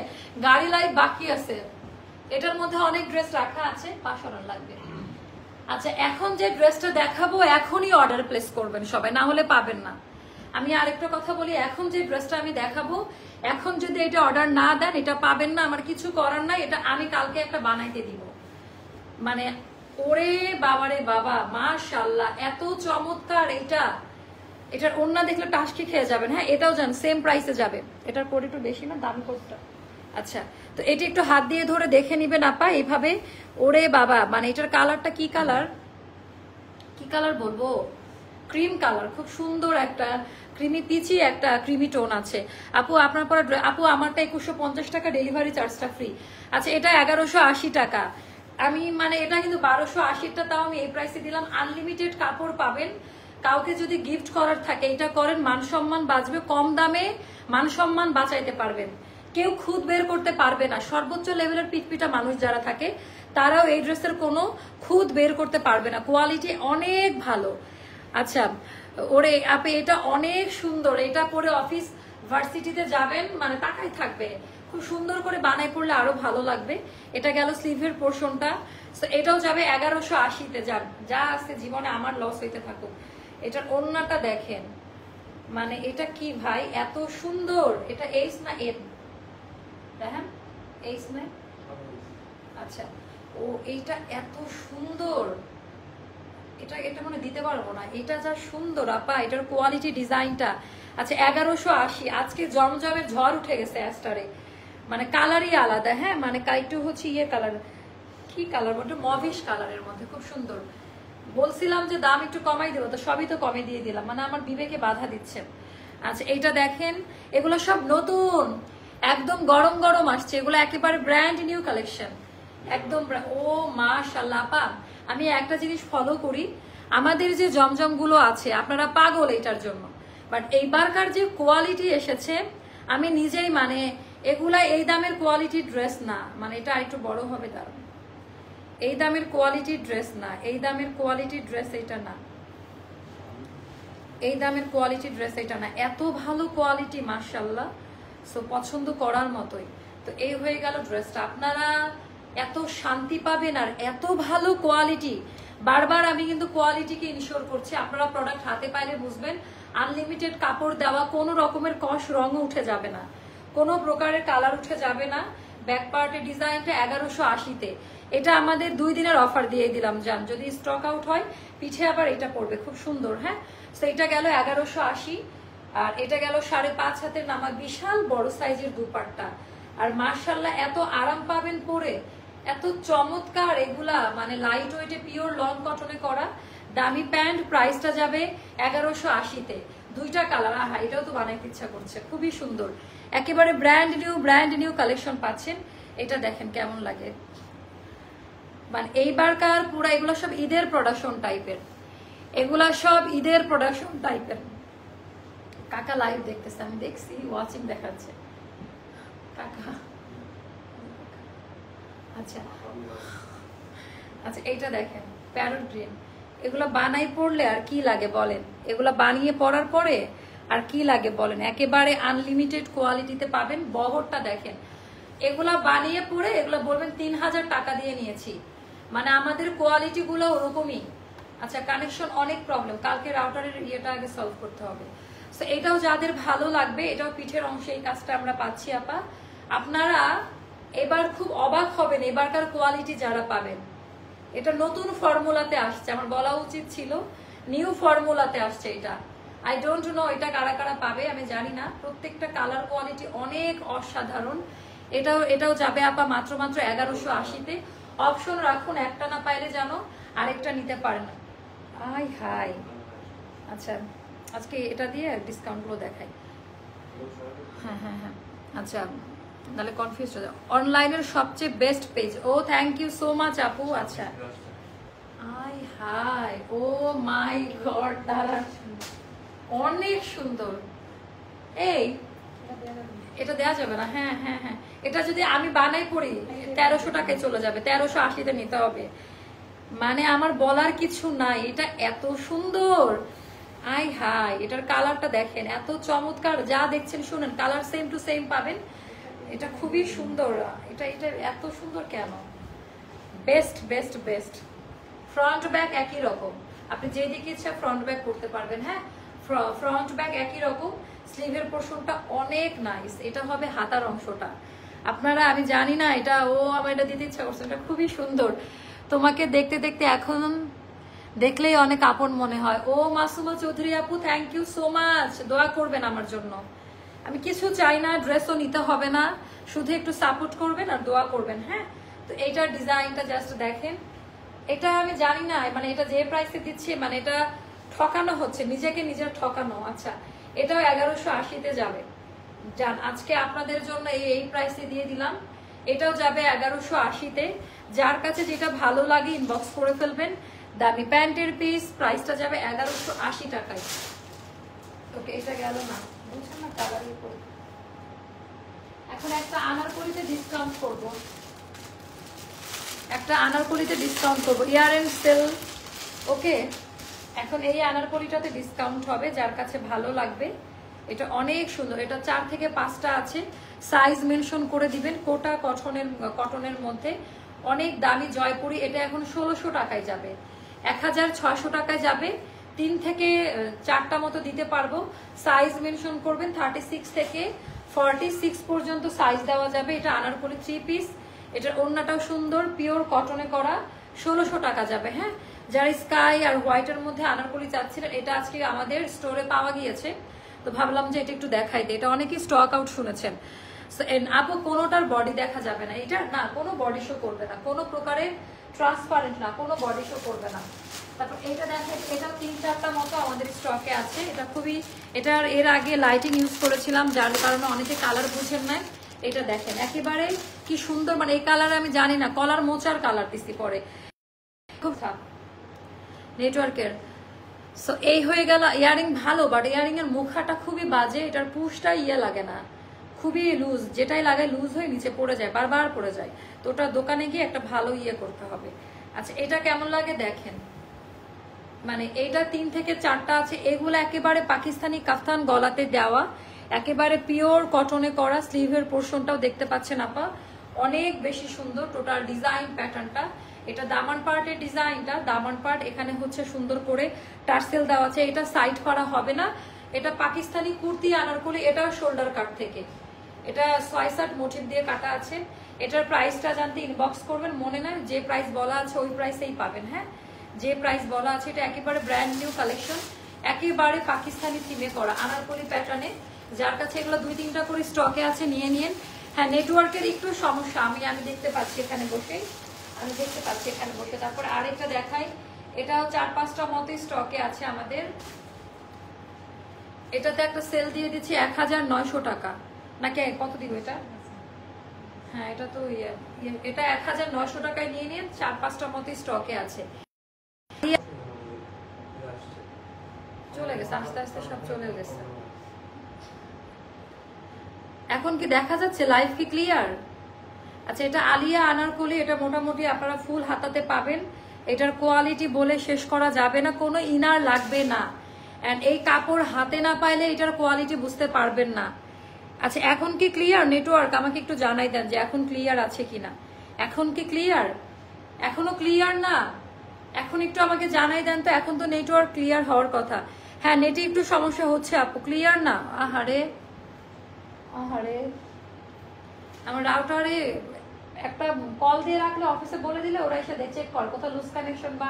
গাড়ি লাইভ বাকি আছে, এটার মধ্যে অনেক ড্রেস রাখা আছে, 500 লাগবে। আচ্ছা এখন যে ড্রেসটা দেখাবো এখনই অর্ডার প্লেস করবেন সবাই, না হলে পাবেন না। আমি আরেকটা কথা বলি, এখন যে ড্রেসটা আমি দেখাবো, এখন যদি এটা অর্ডার না দেন এটা পাবেন না, আমার কিছু করার নাই, এটা আমি কালকে একটা বানাইতে দিব। মানে ওরে বাবারে বাবা, মাশাআল্লাহ এত চমৎকার। এটার ওড়না দেখলে টাসকি খেয়ে যাবেন। হ্যাঁ এটাও জান সেম প্রাইসে যাবে, এটার কোড একটু বেশি না, দামি কোডটা। আচ্ছা তো এটা একটু হাত দিয়ে ধরে দেখে নিবেন আপা এইভাবে। ওরে বাবা, মানে এটার কালারটা কি কালার বলবো, ক্রিম কালার, খুব সুন্দর একটা ক্রিমি পিচি একটা ক্রিমি টোন আছে। আপু আপনার পরে আপু আমারটা 2150 টাকা, ডেলিভারি চার্জটা ফ্রি। আচ্ছা এটা 1180 টাকা, আমি মানে এটা কিন্তু 1280টা, তাও আমি এই প্রাইসে দিলাম। আনলিমিটেড কাপড় পাবেন, কাউকে যদি গিফট করার থাকে এটা করেন, মান সম্মান বাঁচবে, কম দামে মান সম্মান বাঁচাইতে পারবেন। কেউ খুদ বের করতে পারবে না, সর্বোচ্চ লেভেলের পিটপিটা মানুষ যারা থাকে তারাও এই ড্রেসের কোনো খুদ বের করতে পারবে না, কোয়ালিটি অনেক ভালো। আচ্ছা ওরে আপনি এটা অনেক সুন্দর, এটা পরে অফিস ভার্সিটিতে যাবেন মানে তাকাই থাকবে, খুব সুন্দর করে বানাই পড়লে আরো ভালো লাগবে। এটা গেল স্লিভের পোর্শনটা, এটাও যাবে 1180-তে। যা আছে জীবনে আমার লস হইতে থাকুক। এটার ওড়নাটা দেখেন, মানে এটা কি ভাই এত সুন্দর। এটা এইচ না এন দেখেন, এইচ না, আচ্ছা ও এইটা এত সুন্দর, এটা মানে দিতে পারবো না, এটা যা সুন্দর আপা, এটার কোয়ালিটি ডিজাইনটা। আচ্ছা 1180, আজকে জমজমের ঝড় উঠে গেছে অ্যাস্টারে, মানে কালারই আলাদা। হ্যাঁ মানে একটু হচ্ছে ইয়ে কালার, কি কালার বলতে, মভিশ কালারের মধ্যে খুব সুন্দর। বলছিলাম যে দাম একটু কমাই দেবো, তো সবই তো কমে দিয়ে দিলাম, মানে আমার বিবেকে বাধা দিচ্ছে। আচ্ছা এইটা দেখেন, এগুলো সব নতুন, একদম গরম গরম আসছে, এগুলো একেবারে ব্র্যান্ড নিউ কালেকশন একদম। ও মাশাআল্লাহ আপা, আমি একটা জিনিস ফলো করি, আমাদের যে জমজম গুলো আছে আপনারা পাগল এটার জন্য, বাট এইবারকার যে কোয়ালিটি এসেছে আমি নিজেই মানে এগুলা এই দামের কোয়ালিটির ড্রেস না, মানে এটা একটু বড় হবে, দাঁড়ান, এই দামের কোয়ালিটির ড্রেস না, এই দামের কোয়ালিটির ড্রেস এটা না, এই দামের কোয়ালিটির ড্রেস এটা না, এত ভালো কোয়ালিটি মাশাআল্লাহ। সো পছন্দ করার মতোই। তো এই হয়ে গেল ড্রেসটা, আপনারা এত শান্তি পাবেন আর এত ভালো কোয়ালিটি। বারবার আমি কিন্তু কোয়ালিটিকে ইনশিওর করছি, আপনারা প্রোডাক্ট হাতে পাইলে বুঝবেন আনলিমিটেড কাপড় দেওয়া, কোনো রকমের কষ রঙও উঠে যাবে না, কোনো প্রকারের কালার উঠে যাবে না। ব্যাক পার্টের ডিজাইনটা 1180-তে, এটা আমাদের 2 দিনের অফার দিয়ে দিলাম জান, যদি স্টক আউট হয় পিঠে আবার এটা পড়বে খুব সুন্দর। হ্যাঁ, তো এটা গেল 1180, আর এটা গেল 5.5 হাতের নামা বিশাল বড় সাইজের দুপাট্টা। আর মাশাআল্লাহ এত আরাম পাবেন পরে, এত চমৎকার এগুলা, মানে লাইট ওয়েটে পিওর লং কটনে করা। দামি প্যান্ট, প্রাইসটা যাবে 1180-তে, 2টা কালার। আহা, এটাও তো বানাইতে ইচ্ছা করছে, খুবই সুন্দর, একেবারে ব্র্যান্ড নিউ কালেকশন পাচ্ছেন। এটা দেখেন কেমন লাগে, মানে এইবারকার পুরা এগুলো সব ঈদের প্রোডাকশন টাইপের, এগুলা সব ঈদের প্রোডাকশন টাইপের। কাকা লাইভ দেখতেছে, আমি দেখছি, ওয়াচিং দেখাচ্ছে কাকা। আচ্ছা আচ্ছা, এইটা দেখেন প্যারট গ্রিন, এগুলো বানাই পড়লে আর কি লাগে বলেন, এগুলো বানিয়ে পড়ার পরে আর কি লাগে বলেন, একেবারে আনলিমিটেড কোয়ালিটিতে পাবেন। বহরটা দেখেন, এগুলা বানিয়ে পড়ে এগুলো বলবেন 3000 টাকা দিয়ে নিয়েছি, মানে আমাদের কোয়ালিটি গুলো ওরকমই। আচ্ছা, কানেকশন অনেক প্রবলেম, কালকে রাউটারের ইয়েটা আগে সলভ করতে হবে। তো এটাও যাদের ভালো লাগবে, এটাও পিঠের অংশে এই কাজটা আমরা পাচ্ছি আপা। আপনারা এবার খুব অবাক হবেন এবারকার কোয়ালিটি যারা পাবেন। এটা নতুন ফর্মুলাতে আসছে, আমার বলা উচিত ছিল নিউ ফর্মুলাতে আসছে এটা। আই ডোন্ট নো এটা কারা কারা পাবে আমি জানি না, প্রত্যেকটা কালার কোয়ালিটি অনেক অসাধারণ। এটাও যাবে আপা মাত্র 1180-তে। অপশন রাখুন, একটা না পাইলে জানো আরেকটা নিতে পারেন। আই হাই, আচ্ছা আজকে এটা দিয়ে ডিসকাউন্ট গুলো দেখাই। হ্যাঁ হ্যাঁ হ্যাঁ, আচ্ছা তাহলে কনফিউজ হয়ে যাও। অনলাইনের সবচেয়ে বেস্ট পেজ, ও থ্যাংক ইউ সো মাচ আপু। আচ্ছা, আই হাই, ও মাই গড, দাঁড়া, অনেক সুন্দর। এই এটা দেওয়া যাবে না? হ্যাঁ হ্যাঁ হ্যাঁ, এটা যদি আমি বানাই পড়ি 1300 টাকায় চলে যাবে, 1380-তে নিতে হবে, মানে আমার বলার কিছু নাই, এটা এত সুন্দর। আই হাই, এটার কালারটা দেখেন, এত চমৎকার, যা দেখছেন শুনেন, কালার সেম টু সেম পাবেন, এটা খুবই সুন্দর। এটা এত সুন্দর কেন? Best best best. Front back একই রকম, আপনি যেদিকে ইচ্ছা ফ্রন্ট ব্যাক করতে পারবেন। হ্যাঁ, ফ্রন্ট ব্যাক একই রকম। স্লিভের পোর্শনটা অনেক নাইস, এটা হবে হাতার অংশটা। আপনারা, আমি জানি না এটা, ও আমার এটা দিতে ইচ্ছা করছে, এটা খুবই সুন্দর। তোমাকে দেখতে দেখতে এখন দেখলেই অনেক আপন মনে হয়। ও মাসুমা চৌধুরী আপু, থ্যাংক ইউ সো মাচ, দোয়া করবেন আমার জন্য। আমি কিছু চাই না, ড্রেসও নিতে হবে না, শুধু একটু সাপোর্ট করবেন আর দোয়া করবেন। হ্যাঁ, তো এইটার ডিজাইনটা জাস্ট দেখেন, এটা আমি জানি না, মানে এটা যে প্রাইসে দিচ্ছি, মানে এটা ঠকানো হচ্ছে, নিজেকে নিজের ঠকানো। আচ্ছা, এটাও 1180-তে যাবে জান, আজকে আপনাদের জন্য এই প্রাইসে দিয়ে দিলাম। এটাও যাবে 1180-তে, যার কাছে যেটা ভালো লাগে ইনবক্স করে ফেলবেন। দামি প্যান্টের পিস, প্রাইসটা যাবে 1180 টাকায়। ওকে, এটা গেল না, বুঝছেন না কালারের উপর। এখন একটা আনারকলিতে ডিসকাউন্ট করব, একটা আনারকলিতে ডিসকাউন্ট করব, ইয়ার এন্ড সেল। ওকে, এখন এই আনারকলিটাতে ডিসকাউন্ট হবে, যার কাছে ভালো লাগবে। এটা অনেক সুন্দর, এটা 4 থেকে 5টা আছে, সাইজ মেনশন করে দিবেন। কোটা কটনের মধ্যে অনেক দামি জয়পুরি, এটা এখন 1600 টাকায় যাবে, 1600 টাকায় যাবে। 3 থেকে 4টা মতো দিতে পারবো, সাইজ মেনশন করবেন। 36 থেকে 46 পর্যন্ত সাইজ দেওয়া যাবে। এটা আনারকলি 3 পিস, এটার ওড়নাটাও সুন্দর, পিওর কটনে করা, 1600 টাকা যাবে। হ্যাঁ, যারা স্কাই আর হোয়াইটের মধ্যে আনারকলি চাচ্ছিলেন, এটা আজকে আমাদের স্টোরে পাওয়া গিয়েছে, তো ভাবলাম যে এটা একটু দেখাই দিই। এটা অনেকেই স্টক আউট শুনেছেন। আপু কোনোটার বডি দেখা যাবে না, এটা না কোনো বডি শো করবে না, কোনো প্রকারের ট্রান্সপারেন্ট না, কোনো বডি শো করবে না। তারপর এটা দেখেন, এটা 3-4টা মতো আমাদের স্টকে আছে। এটা খুবই, এটার এর আগে লাইটিং ইউজ করেছিলাম, যার কারণে অনেকে কালার বুঝেন নাই। এটা দেখেন একেবারে কি সুন্দর, মানে এই কালার আমি জানি না, কলার মোচার কালার দিচ্ছি পরে, খুব নেটওয়ার্কের। সো এই হয়ে গেল ইয়ারিং। ভালো, বাট ইয়ারিং এর মুখাটা খুবই বাজে, এটার পুশটা লাগে না, খুবই লুজ, যেটাই লাগায় লুজ হয়ে নিচে পড়ে যায়, বারবার পড়ে যায়। তো ওটা দোকানে গিয়ে একটা ভালো করতে হবে। আচ্ছা এটা কেমন লাগে দেখেন, মানে এইটা 3 থেকে 4টা আছে। এগুলো একেবারে পাকিস্তানি কাফতান গলাতে দেওয়া, একেবারে পিওর কটনে করা। স্লিভের পোর্শনটাও দেখতে পাচ্ছেন আপা, অনেক বেশি সুন্দর টোটাল ডিজাইন প্যাটার্নটা। এটা দামান পার্টের ডিজাইনটা, দামান পার্ট এখানে হচ্ছে সুন্দর করে টার্সেল দেওয়া আছে। এটা সাইড করা হবে না, এটা পাকিস্তানি কুর্তি আনারকলি, এটাও শোল্ডার কাট থেকে, এটা সোয়াইসাট মোটিভ দিয়ে কাটা আছে। এটার প্রাইসটা জানতে ইনবক্স করবেন, মনে না যে প্রাইস বলা আছে ওই প্রাইসেই পাবেন। হ্যাঁ, যে প্রাইস বলা আছে, এটা একেবারে ব্র্যান্ড নিউ কালেকশন, একেবারে পাকিস্তানি থিমে করা আনারকলি প্যাটার্নে। যার কাছে এগুলো 2-3টা করে স্টকে আছে নিয়ে নিন। হ্যাঁ, নেটওয়ার্কের একটু সমস্যা আমি দেখতে পাচ্ছি এখানে বসে, আমি দেখতে পাচ্ছি এখানে বসে। তারপর আরেকটা দেখাই, এটাও 4-5টা মতো স্টকে আছে আমাদের। এটাতে একটা সেল দিয়ে দিচ্ছি 1900 টাকা, নাকি কত দিব এটা? হ্যাঁ, এটা তো এটা 1900 টাকায় নিয়ে নিন, 4-5টা মতো স্টকে আছে। চলে গেছে আস্তে আস্তে, সব চলে গেছে। এখন কি দেখা যাচ্ছে? লাইভ কি ক্লিয়ার? আচ্ছা, এটা আলিয়া আনারকলি, এটা মোটামুটি আপনারা ফুল হাতাতে পাবেন। এটার কোয়ালিটি বলে শেষ করা যাবে না, কোনো ইনার লাগবে না। এন্ড এই কাপড় হাতে না পাইলে এটার কোয়ালিটি বুঝতে পারবেন না। আচ্ছা, এখন কি ক্লিয়ার নেটওয়ার্ক? আমাকে একটু জানাই দেন যে এখন ক্লিয়ার আছে কিনা। এখন কি ক্লিয়ার? এখনো ক্লিয়ার না? এখন একটু আমাকে জানাই দেন তো, এখন তো নেটওয়ার্ক ক্লিয়ার হওয়ার কথা। হ্যাঁ, নেটে একটু সমস্যা হচ্ছে আপু, ক্লিয়ার না। আহারে আহারে, আমার রাউটারে একটা কল দিয়ে রাখলে, অফিসে বলে দিলে ওরা এসে চেক কর কোথাও লুজ কানেকশন বা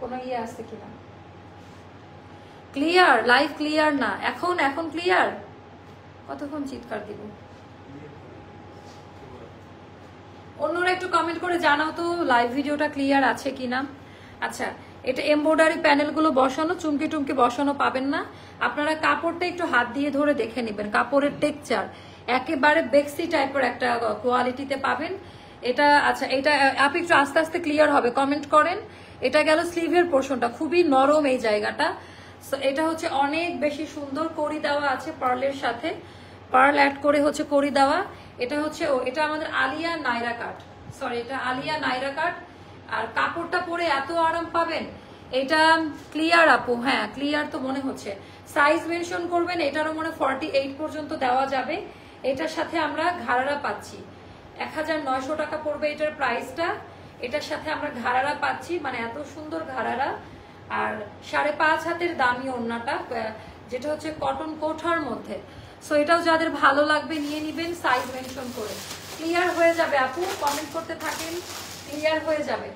কোনো আসছে কিনা। ক্লিয়ার, লাইভ ক্লিয়ার না এখন? এখন ক্লিয়ার? কতক্ষণ চিৎকার দিব? অন্যরা একটু কমেন্ট করে জানাও তো লাইভ ভিডিওটা ক্লিয়ার আছে কিনা। আচ্ছা, এটা এমব্রয়ডারি প্যানেলগুলো বসানো, চুমকি টুমকি বসানো পাবেন না আপনারা। কাপড়টা একটু হাত দিয়ে ধরে দেখে নেবেন, কাপড়ের টেক্সচার একেবারে বেক্সি টাইপের একটা কোয়ালিটিতে পাবেন এটা। আচ্ছা, এটা আপনি একটু আস্তে আস্তে ক্লিয়ার হবে, কমেন্ট করেন। এটা গেল স্লিভের পোর্শনটা, খুবই নরম এই জায়গাটা। এটা হচ্ছে অনেক বেশি সুন্দর, কড়ি দেওয়া আছে পার্লের সাথে, পার্ল অ্যাড করে হচ্ছে কড়ি দেওয়া। এটা হচ্ছে এটা আমাদের আলিয়া নাইরা কাট, সরি এটা আলিয়া নাইরা কাট। আর কাপড়টা পরে এত আরাম পাবেন। এটা ক্লিয়ার আপু? হ্যাঁ ক্লিয়ার তো মনে হচ্ছে। সাইজ মেনশন করবেন, এটারও মনে 48 পর্যন্ত দেওয়া যাবে। এটার সাথে আমরা ঘাড়ারা পাচ্ছি, 1900 টাকা পড়বে এটার প্রাইসটা। এটার সাথে আমরা ঘাড়ারা পাচ্ছি, মানে এত সুন্দর ঘাড়ারা। আর 5.5 হাতের দামি ওড়নাটা, যেটা হচ্ছে কটন কোঠার মধ্যে। সো এটাও যাদের ভালো লাগবে নিয়ে নিবেন, সাইজ মেনশন করে। ক্লিয়ার হয়ে যাবে আপু, কমেন্ট করতে থাকেন, ক্লিয়ার হয়ে যাবে।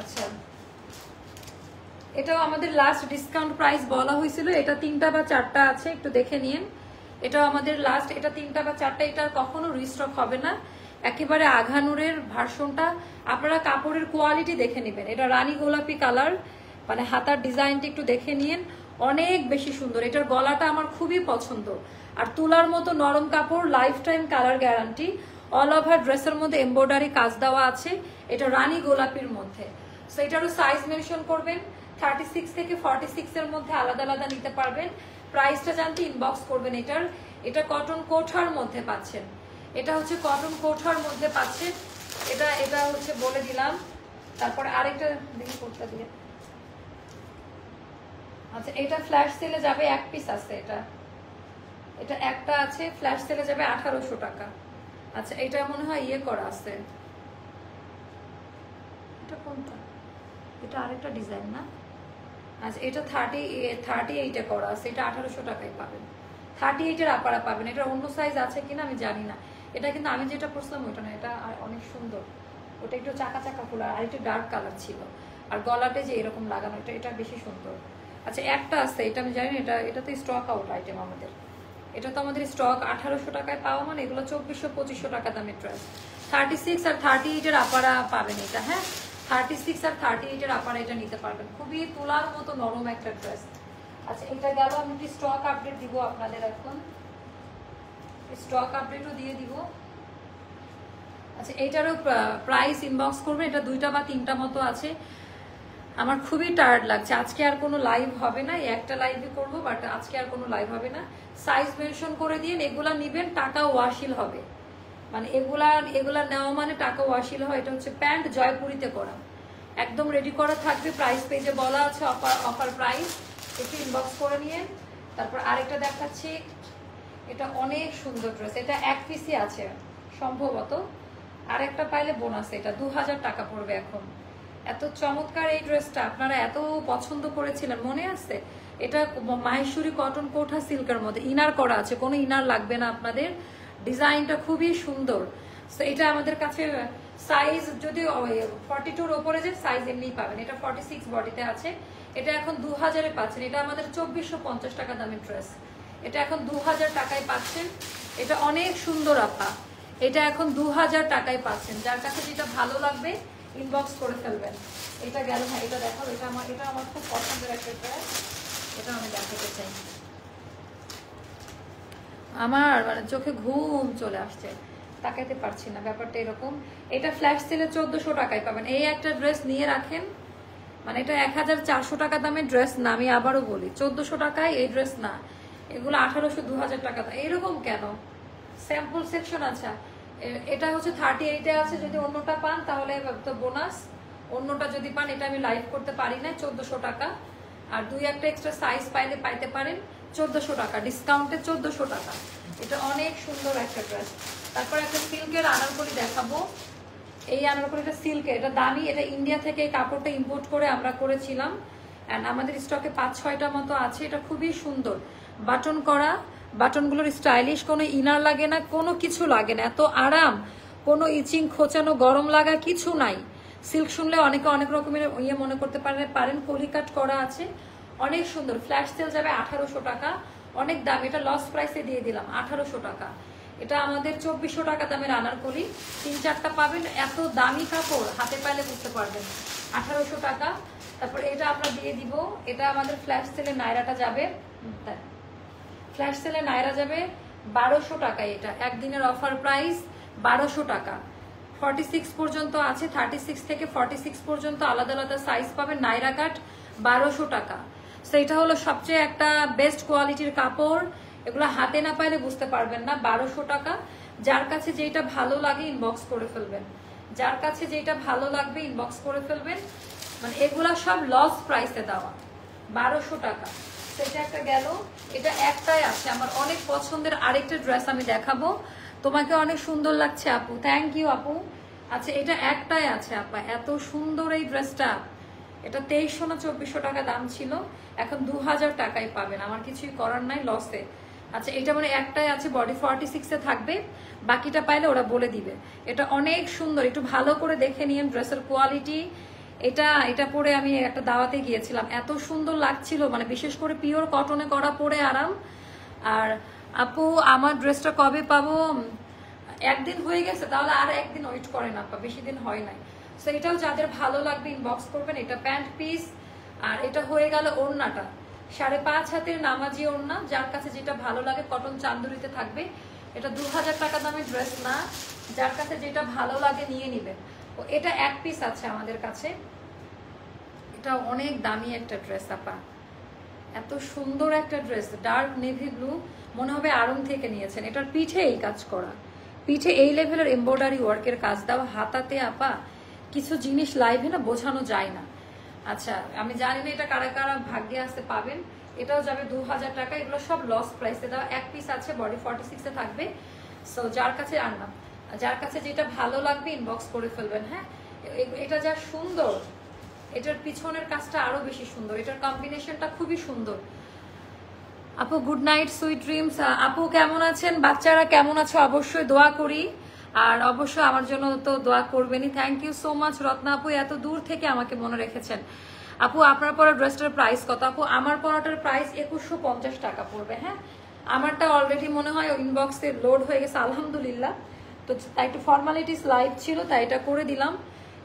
আচ্ছা, এটাও আমাদের লাস্ট ডিসকাউন্ট প্রাইস বলা হয়েছিল। এটা 3টা বা 4টা আছে, একটু দেখে নিন। এটাও আমাদের লাস্ট, এটা 3টা বা 4টা, এটা কখনো রিস্টক হবে না। একেবারে আঘানুরের ভার্সনটা। আপনারা কাপড়ের কোয়ালিটি দেখে নেবেন। এটা রানী গোলাপি কালার, মানে হাতার ডিজাইনটা একটু দেখে নিন, অনেক বেশি সুন্দর। এটার গলাটা আমার খুবই পছন্দ। আর তুলার মতো নরম কাপড়, life time colour guarantee. All over ড্রেসের মধ্যে এমব্রয়ডারি কাজ দেওয়া আছে। এটা রানী গোলাপির মধ্যে। সো এটারও সাইজ মেনশন করবেন, 36 থেকে 46 এর মধ্যে আলাদা আলাদা নিতে পারবেন। প্রাইসটা জানতে ইনবক্স করবেন এটার। এটা কটন কোঠার মধ্যে পাচ্ছেন, এটা হচ্ছে কটন কোঠার মধ্যে পাচ্ছেন। এটা হচ্ছে বলে দিলাম। তারপরে আরেকটা দেখি কোটটা দিয়ে। আচ্ছা, এটা ফ্ল্যাশ সেলে যাবে, এক পিস আছে এটা একটা আছে, ফ্ল্যাশ সেলে যাবে 1800 টাকা। আচ্ছা, এটা মনে হয় করা আছে, এটা কোনটা? এটা আরেকটা ডিজাইন না? আচ্ছা, এটা 38-এ করা আছে, এটা 1800 টাকায় পাবেন। 38-এর আপারা পাবেন। এটা অন্য সাইজ আছে কিনা আমি জানি না। এটা কিন্তু আমি যেটা পরছিলাম ওইটা না, এটা অনেক সুন্দর। ওটা একটু চাকা চাকা ফুল আর একটু ডার্ক কালার ছিল। আর গলাতে যে এরকম লাগানো, এটা বেশি সুন্দর। আচ্ছা, একটা আছে, এটা আমি জানি না, এটাতে স্টক আউট আইটেম আমাদের। এটা তো আমাদের স্টক 1800 টাকায় পাওয়া, মানে এগুলো 2400-2500 টাকা দামের ড্রেস। 36 আর 38 এর আপারা পাবেন এটা, হ্যাঁ 36 আর 38 এর আপারা এটা নিতে পারবেন। খুবই তোলার মতো নরম একটা ড্রেস। আচ্ছা এটা গেল, আমি একটু স্টক আপডেট দিব আপনাদের, এখন স্টক আপডেটও দিয়ে দিব। আচ্ছা এইটারও প্রাইস ইনবক্স করবে, এটা 2টা বা 3টা মতো আছে। আমার খুবই টায়ার্ড লাগছে, আজকে আর কোনো লাইভ হবে না, একটা লাইভই করবো, বাট আজকে আর কোনো লাইভ হবে না। সাইজ মেনশন করে দিয়ে এগুলা নিবেন, টাকা ওয়াশিল হবে, মানে এগুলা নেওয়া মানে টাকা ওয়াশিল হয়। এটা হচ্ছে প্যান্ট, জয়পুরিতে করা, একদম রেডি করা থাকবে, প্রাইস পেজে বলা আছে অফার প্রাইস, একটু ইনবক্স করে নিয়ে। তারপর আরেকটা দেখাচ্ছি, এটা অনেক সুন্দর ড্রেস, এটা এক পিসই আছে সম্ভবত, আরেকটা পাইলে বোনাস, এটা 2000 টাকা পড়বে এখন। এত চমৎকার এই ড্রেসটা, আপনারা এত পছন্দ করেছিলেন, মনে আছে? এটা মাহেশ্বরী কটন কোঠা সিল্কের মধ্যে ইনার করা আছে, কোনো ইনার লাগবে না আপনাদের, ডিজাইনটা খুবই সুন্দর। তো এটা আমাদের কাছে সাইজ যদি 42-র ওপরে যে সাইজ এমনি পাবেন, এটা 46 বডিতে আছে, এটা এখন 2000-এ পাচ্ছেন। এটা আমাদের 2450 টাকা দামের ড্রেস, এটা এখন 2000 টাকায় পাচ্ছেন। এটা অনেক সুন্দর আপা, এটা এখন 2000 টাকায় পাচ্ছেন। যার কাছে যেটা ভালো লাগবে ইনবক্স করে ফেলবেন। এটা গেল, হ্যাঁ এটা দেখাও, এটা আমার খুব পছন্দের একটা ড্রেস, এটা আমি দেখাতে চাই। আমার মানে চোখে ঘুম চলে আসছে, তাকাইতে পারছি না, ব্যাপারটা এরকম। এটা ফ্ল্যাশ সেলে 1400 টাকায় পাবেন। এই একটা ড্রেস নিয়ে রাখেন, মানে এটা 1400 টাকা দামের ড্রেস না, আমি আবারও বলি 1400 টাকায় এই ড্রেস না, এগুলো 1800-2000 টাকা। এরকম কেন? স্যাম্পল সেকশন আছে। এটা হচ্ছে 38-এ আছে, যদি অন্যটা পান তাহলে তো বোনাস, অন্যটা যদি পান, এটা আমি লাইভ করতে পারি না, 1400 টাকা। আর 2-1টা এক্সট্রা সাইজ পাইলে পাইতে পারেন 1400 টাকা, ডিসকাউন্টে 1400 টাকা। এটা অনেক সুন্দর একটা ড্রেস। তারপর একটা সিল্কের আনারকলি দেখাবো, এই আনারকলিটা সিল্কের, এটা দামি, এটা ইন্ডিয়া থেকে এই কাপড়টা ইম্পোর্ট করে আমরা করেছিলাম, অ্যান্ড আমাদের স্টকে 5-6টা মতো আছে। এটা খুবই সুন্দর, বাটন করা, বাটনগুলোর স্টাইলিশ, কোনো ইনার লাগে না, কোনো কিছু লাগে না, এত আরাম, কোনো ইচিং খোঁচানো গরম লাগা কিছু নাই। সিল্ক শুনলে অনেকে অনেক রকমের মনে করতে পারেন, কলিকাট করা আছে, অনেক সুন্দর। ফ্ল্যাশ সেল যাবে 1800 টাকা, অনেক দাম, এটা লস প্রাইসে দিয়ে দিলাম 1800 টাকা। এটা আমাদের 2400 টাকা দামের আনারকলি, 3-4টা পাবেন, এত দামি কাপড় হাতে পাইলে বুঝতে পারবেন। 1800 টাকা। তারপর এটা আমরা দিয়ে দিব, এটা আমাদের ফ্ল্যাশ সেলে নাইরাটা যাবে, ফ্ল্যাশ সেলে নাইরা যাবে 1200 টাকায়। এটা একদিনের অফার প্রাইস 1200 টাকা। 46 পর্যন্ত আছে, 36 থেকে 46 পর্যন্ত আলাদা আলাদা সাইজ পাবেন। নাইরা কাট 1200 টাকা। সো এটা হলো সবচেয়ে একটা বেস্ট কোয়ালিটির কাপড়, এগুলো হাতে না পাইলে বুঝতে পারবেন না। 1200 টাকা। যার কাছে যেটা ভালো লাগে ইনবক্স করে ফেলবেন, যার কাছে যেটা ভালো লাগবে ইনবক্স করে ফেলবেন। মানে এগুলা সব লস প্রাইসে দেওয়া, 1200 টাকা। সেটা একটা গেল। এটা একটাই আছে আমার অনেক পছন্দের আরেকটা ড্রেস আমি দেখাবো, তোমাকে অনেক সুন্দর লাগছে আপু, থ্যাংক ইউ আপু। আচ্ছা এটা একটাই আছে আপা, এত সুন্দর এই ড্রেসটা, এটা 2300 না 2400 টাকা দাম ছিল, এখন 2000 টাকায় পাবেন, আমার কিছুই করার নাই, লসে। আচ্ছা এটা মানে একটাই আছে, বডি 46-এ থাকবে, বাকিটা পাইলে ওরা বলে দিবে। এটা অনেক সুন্দর, একটু ভালো করে দেখে নিন ড্রেসের কোয়ালিটি। এটা পরে আমি একটা দাওয়াতে গিয়েছিলাম, এত সুন্দর লাগছিল, মানে বিশেষ করে পিওর কটনে করা, পরে আরাম। আর আপু আমার ড্রেসটা কবে পাবো? একদিন হয়ে গেছে, তাহলে আর একদিন ওয়েট করেন আপা, বেশি দিন হয় নাই। তো এটাও যাদের ভালো লাগবে ইনবক্স করবেন। এটা প্যান্ট পিস, আর এটা হয়ে গেল ওড়নাটা, 5.5 হাতের নামাজি ওড়না, যার কাছে যেটা ভালো লাগে, কটন চান্দুরিতে থাকবে। এটা 2000 টাকা দামের ড্রেস না, যার কাছে যেটা ভালো লাগে নিয়ে নিবেন। ও এটা এক পিস আছে আমাদের কাছে, এটা অনেক দামি একটা ড্রেস আপা, এত সুন্দর একটা ড্রেস, ডার্ক নেভি ব্লু, মনে হবে আড়ং থেকে নিয়েছেন। এটার পিঠে এই কাজ করা, পিঠে এই লেভেলের এমব্রয়ডারি ওয়ার্কের কাজ দেওয়া, হাতাতে আপা কিছু জিনিস লাইভে না বোঝানো যায় না। আচ্ছা আমি জানি না এটা কারা কারা ভাগ্যে আসতে পাবেন। এটাও যাবে 2000 টাকা। এগুলো সব লস প্রাইসে দেওয়া, এক পিস আছে, বডি 46-এ থাকবে। সো যার কাছে আনলাম, যার কাছে যেটা ভালো লাগবে ইনবক্স করে ফেলবেন। হ্যাঁ এটা যা সুন্দর, এটার পিছনের কাজটা আরো বেশি সুন্দর, এটার কম্বিনেশনটা খুবই সুন্দর। আপু গুড নাইট, সুইট ড্রিমস। আপু কেমন আছেন? বাচ্চারা কেমন আছো? অবশ্যই দোয়া করি, আর অবশ্যই আমার জন্য তো দোয়া করবেনই। Thank you so much Ratna আপু, এত দূর থেকে আমাকে মনে রেখেছেন। আপু আপনার পরা ড্রেসটার প্রাইস কত? আপু আমার পরাটার প্রাইস 2150 টাকা পড়বে। হ্যাঁ আমারটা অলরেডি মনে হয় ইনবক্সে লোড হয়ে গেছে আলহামদুলিল্লাহ। তো তাই একটু ফর্মালিটিস লাইভ ছিল, তাই এটা করে দিলাম।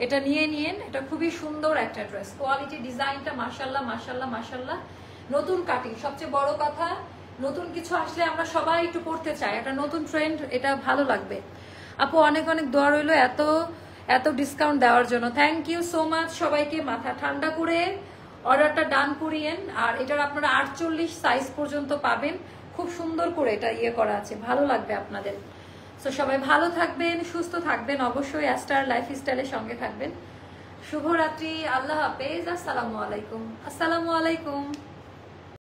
এটা নিয়ে নিয়েন, এটা খুবই সুন্দর একটা ড্রেস, কোয়ালিটি ডিজাইনটা মাশাল্লাহ মাশাল্লাহ মাশাল্লাহ। নতুন কাটিং, সবচেয়ে বড় কথা নতুন কিছু আসলে আমরা সবাই একটু পড়তে চাই, একটা নতুন ট্রেন্ড, এটা ভালো লাগবে। আপু অনেক অনেক দোয়া রইলো এত এত ডিসকাউন্ট দেওয়ার জন্য, থ্যাংক ইউ সো মাচ সবাইকে। মাথা ঠান্ডা করে অর্ডারটা ডান করিয়েন। আর এটার আপনারা 48 সাইজ পর্যন্ত পাবেন, খুব সুন্দর করে এটা ইয়ে করা আছে, ভালো লাগবে আপনাদের। তো সবাই ভালো থাকবেন, সুস্থ থাকবেন, অবশ্যই অ্যাস্টার লাইফস্টাইলের সঙ্গে থাকবেন। শুভরাত্রি, আল্লাহ হাফেজ, আসসালামু আলাইকুম। আসসালামু আলাইকুম।